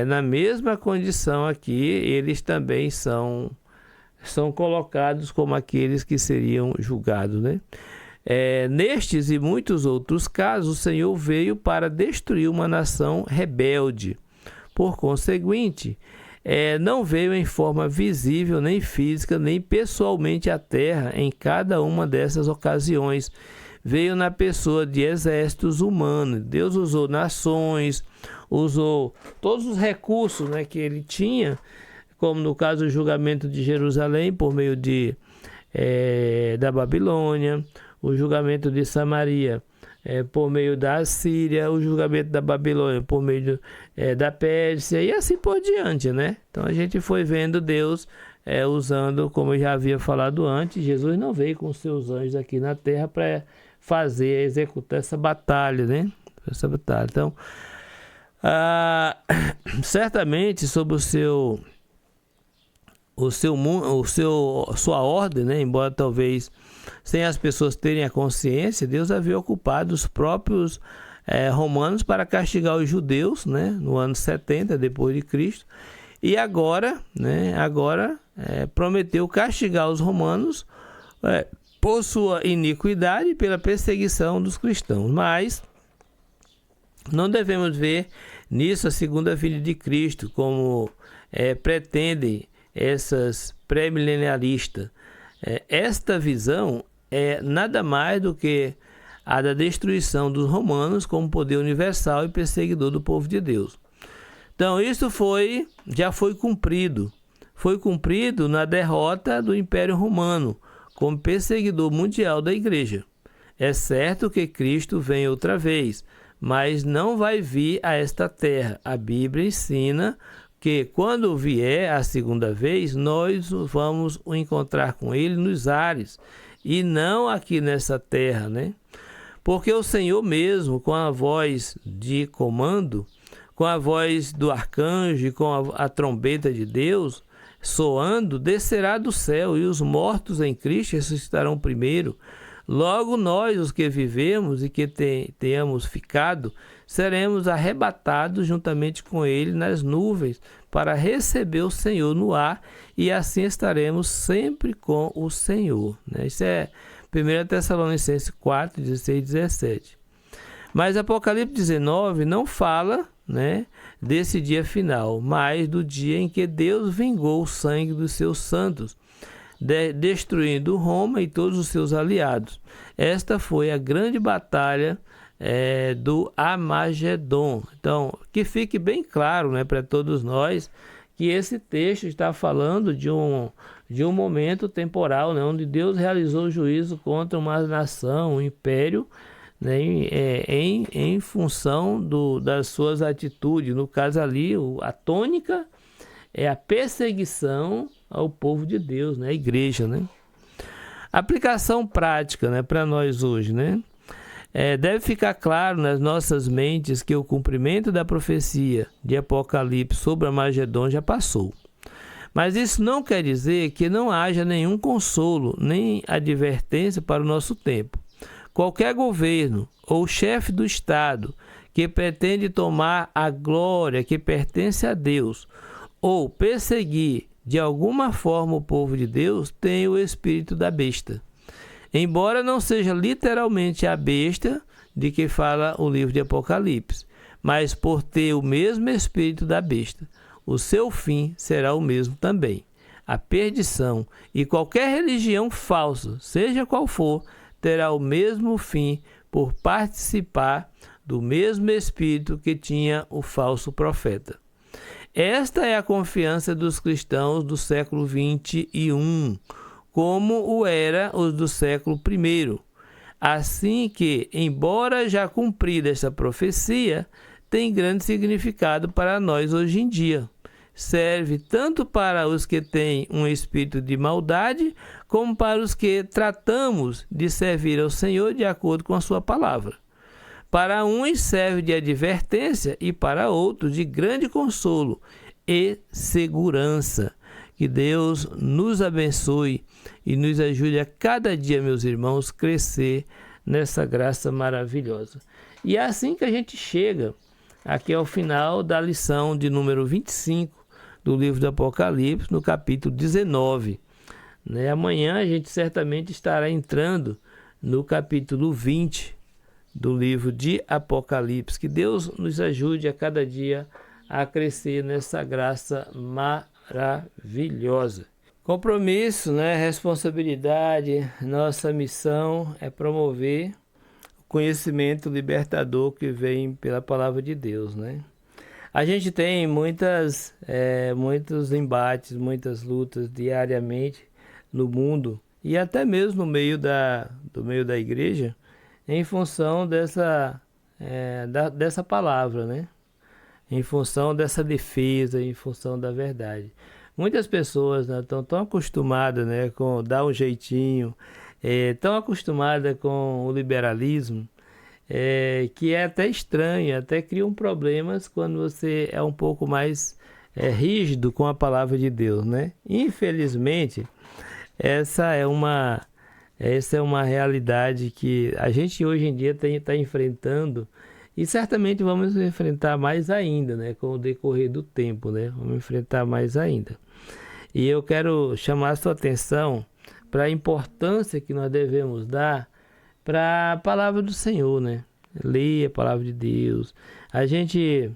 S4: Na mesma condição aqui, eles também são colocados como aqueles que seriam julgados, né? Nestes e muitos outros casos, o Senhor veio para destruir uma nação rebelde. Por conseguinte, não veio em forma visível, nem física, nem pessoalmente à terra em cada uma dessas ocasiões. Veio na pessoa de exércitos humanos. Deus usou nações, usou todos os recursos, né, que ele tinha, como no caso do julgamento de Jerusalém por meio da Babilônia, o julgamento de Samaria por meio da Assíria, o julgamento da Babilônia por meio da Pérsia e assim por diante, né? Então a gente foi vendo Deus usando, como eu já havia falado antes, Jesus não veio com seus anjos aqui na terra para executar essa batalha, né? Essa batalha. Então, certamente sobre sua ordem, né? Embora talvez sem as pessoas terem a consciência, Deus havia ocupado os próprios romanos para castigar os judeus, né? No ano 70 depois de Cristo, e agora prometeu castigar os romanos por sua iniquidade e pela perseguição dos cristãos. Mas não devemos ver nisso a segunda vinda de Cristo, como pretendem essas pré-milenialistas. Esta visão é nada mais do que a da destruição dos romanos como poder universal e perseguidor do povo de Deus. Então isso já foi cumprido. Foi cumprido na derrota do Império Romano como perseguidor mundial da igreja. É certo que Cristo vem outra vez, mas não vai vir a esta terra. A Bíblia ensina que quando vier a segunda vez, nós vamos o encontrar com ele nos ares e não aqui nessa terra, né? Porque o Senhor mesmo, com a voz de comando, com a voz do arcanjo e com a trombeta de Deus soando, descerá do céu e os mortos em Cristo ressuscitarão primeiro. Logo nós, os que vivemos e que tenhamos ficado, seremos arrebatados juntamente com ele nas nuvens para receber o Senhor no ar e assim estaremos sempre com o Senhor. Isso é 1 Tessalonicenses 4, 16 e 17. Mas Apocalipse 19 não fala, desse dia final, mas do dia em que Deus vingou o sangue dos seus santos, destruindo Roma e todos os seus aliados. Esta foi a grande batalha do Armagedon. Então, que fique bem claro, para todos nós, que esse texto está falando de um momento temporal, onde Deus realizou o juízo contra uma nação, um império, em função das suas atitudes. No caso ali, a tônica é a perseguição ao povo de Deus, a igreja. Aplicação prática para nós hoje. Deve ficar claro nas nossas mentes que o cumprimento da profecia de Apocalipse sobre Armagedon já passou. Mas isso não quer dizer que não haja nenhum consolo, nem advertência para o nosso tempo. Qualquer governo ou chefe do Estado que pretende tomar a glória que pertence a Deus ou perseguir de alguma forma o povo de Deus tem o espírito da besta. Embora não seja literalmente a besta de que fala o livro de Apocalipse, mas por ter o mesmo espírito da besta, o seu fim será o mesmo também. A perdição, e qualquer religião falsa, seja qual for, terá o mesmo fim por participar do mesmo espírito que tinha o falso profeta. Esta é a confiança dos cristãos do século XXI, como o era os do século I. Assim que, embora já cumprida esta profecia, tem grande significado para nós hoje em dia. Serve tanto para os que têm um espírito de maldade, como para os que tratamos de servir ao Senhor de acordo com a sua palavra. Para uns serve de advertência e para outros de grande consolo e segurança. Que Deus nos abençoe e nos ajude a cada dia, meus irmãos, crescer nessa graça maravilhosa. E é assim que a gente chega aqui ao final da lição de número 25 do livro do Apocalipse, no capítulo 19. Amanhã a gente certamente estará entrando no capítulo 20 do livro de Apocalipse. Que Deus nos ajude a cada dia a crescer nessa graça maravilhosa. Compromisso, responsabilidade, nossa missão é promover o conhecimento libertador que vem pela palavra de Deus, A gente tem muitos embates, muitas lutas diariamente no mundo e até mesmo no meio da igreja, em função dessa palavra, em função dessa defesa, em função da verdade. Muitas pessoas estão tão acostumadas com dar um jeitinho, tão acostumadas com o liberalismo, que é até estranho, até criam problemas quando você é um pouco mais rígido com a palavra de Deus, Infelizmente, essa é uma realidade que a gente hoje em dia está enfrentando e certamente vamos enfrentar mais ainda, com o decorrer do tempo, Vamos enfrentar mais ainda. E eu quero chamar a sua atenção para a importância que nós devemos dar para a palavra do Senhor, Leia a palavra de Deus. A gente,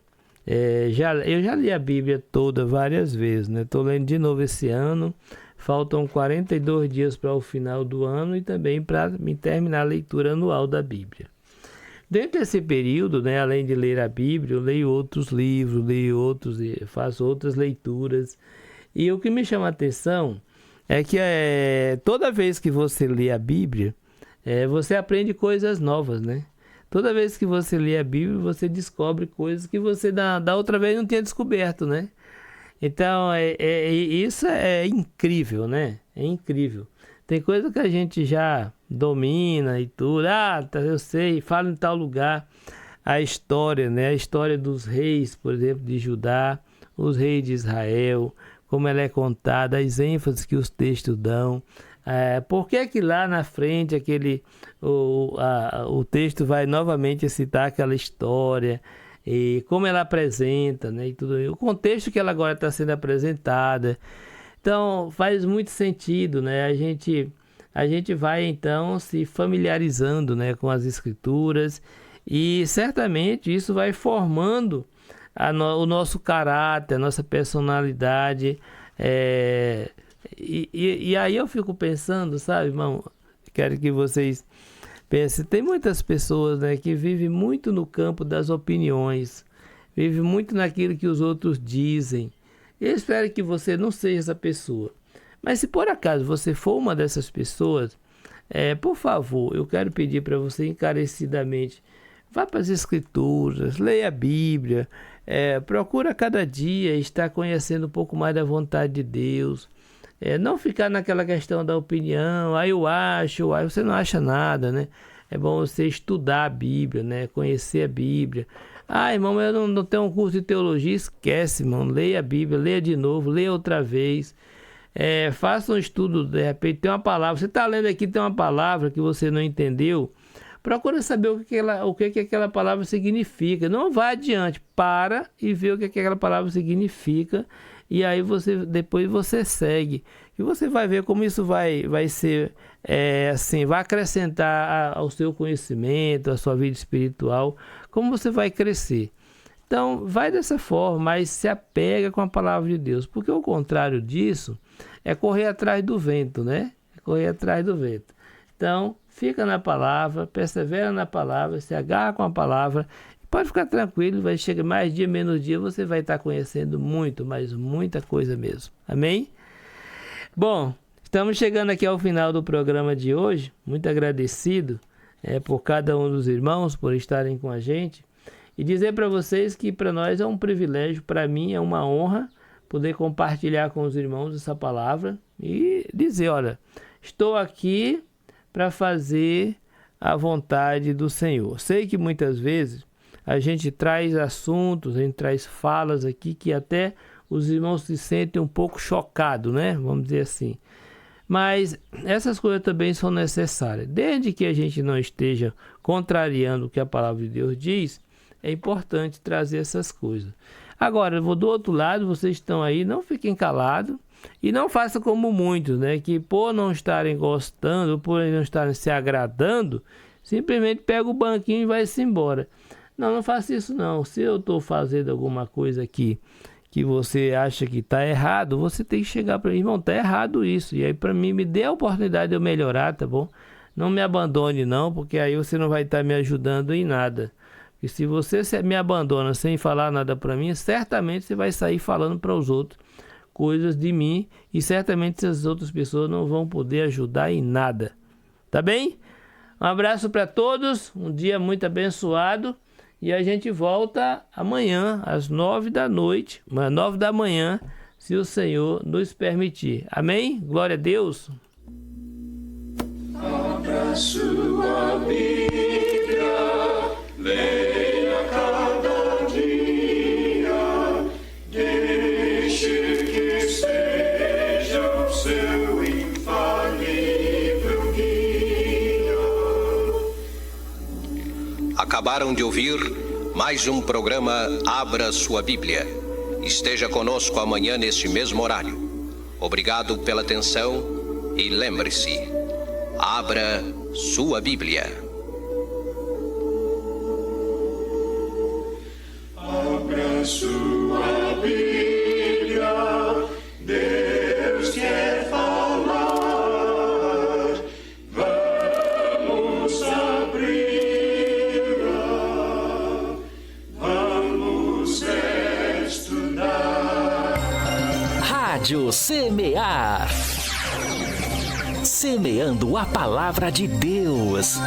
S4: eu já li a Bíblia toda várias vezes, Estou lendo de novo esse ano. Faltam 42 dias para o final do ano e também para me terminar a leitura anual da Bíblia. Dentro desse período, além de ler a Bíblia, eu leio outros livros, faço outras leituras. E o que me chama a atenção é que toda vez que você lê a Bíblia, você aprende coisas novas, Toda vez que você lê a Bíblia, você descobre coisas que você da outra vez não tinha descoberto, Então, isso é incrível, É incrível. Tem coisa que a gente já domina e tudo. Eu sei, falo em tal lugar. A história, A história dos reis, por exemplo, de Judá, os reis de Israel, como ela é contada, as ênfases que os textos dão. Por que lá na frente o texto vai novamente citar aquela história? E como ela apresenta, e tudo, o contexto que ela agora está sendo apresentada. Então, faz muito sentido, A gente vai, então, se familiarizando, com as Escrituras e, certamente, isso vai formando o nosso caráter, a nossa personalidade. E aí eu fico pensando, sabe, irmão? Quero que vocês... Tem muitas pessoas que vivem muito no campo das opiniões, vivem muito naquilo que os outros dizem. Eu espero que você não seja essa pessoa. Mas se por acaso você for uma dessas pessoas, por favor, eu quero pedir para você encarecidamente, vá para as Escrituras, leia a Bíblia, procura cada dia estar conhecendo um pouco mais da vontade de Deus. Não ficar naquela questão da opinião, eu acho, você não acha nada, É bom você estudar a Bíblia, Conhecer a Bíblia. Irmão, eu não tenho um curso de teologia, esquece, irmão. Leia a Bíblia, leia de novo, leia outra vez. Faça um estudo, de repente tem uma palavra, você está lendo aqui, tem uma palavra que você não entendeu. Procura saber o que aquela palavra significa. Não vá adiante, para e vê o que aquela palavra significa. E aí depois você segue. E você vai ver como isso vai ser, vai acrescentar ao seu conhecimento, à sua vida espiritual, como você vai crescer. Então, vai dessa forma, mas se apega com a palavra de Deus. Porque o contrário disso é correr atrás do vento, É correr atrás do vento. Então, fica na palavra, persevera na palavra, se agarra com a palavra Pode ficar tranquilo, vai chegar mais dia, menos dia, você vai estar conhecendo muito, mas muita coisa mesmo. Amém? Bom, estamos chegando aqui ao final do programa de hoje. Muito agradecido por cada um dos irmãos, por estarem com a gente. E dizer para vocês que para nós é um privilégio, para mim é uma honra poder compartilhar com os irmãos essa palavra e dizer, olha, estou aqui para fazer a vontade do Senhor. Sei que muitas vezes a gente traz assuntos, a gente traz falas aqui que até os irmãos se sentem um pouco chocados, né? Vamos dizer assim. Mas essas coisas também são necessárias. Desde que a gente não esteja contrariando o que a palavra de Deus diz, é importante trazer essas coisas. Agora, eu vou do outro lado, vocês estão aí, não fiquem calados e não façam como muitos, né? Que por não estarem gostando, por não estarem se agradando, simplesmente pega o banquinho e vai-se embora. Não faça isso não. Se eu estou fazendo alguma coisa aqui que você acha que está errado, você tem que chegar para mim, irmão, está errado isso. E aí para mim, me dê a oportunidade de eu melhorar, tá bom? Não me abandone não, porque aí você não vai estar me ajudando em nada. E se você me abandona sem falar nada para mim, certamente você vai sair falando para os outros coisas de mim e certamente essas outras pessoas não vão poder ajudar em nada. Tá bem? Um abraço para todos, um dia muito abençoado e a gente volta amanhã às 9 da noite, 9 da manhã, se o Senhor nos permitir. Amém? Glória a Deus.
S1: Abra sua Bíblia, leia cada dia, deixe que seja o seu infalível guia.
S2: Acabaram de ouvir mais um programa Abra Sua Bíblia. Esteja conosco amanhã neste mesmo horário. Obrigado pela atenção e lembre-se, abra sua Bíblia.
S1: Abra sua Bíblia, Deus quer falar. Vamos abri-la, vamos estudar.
S3: Rádio Semear. Semeando a palavra de Deus.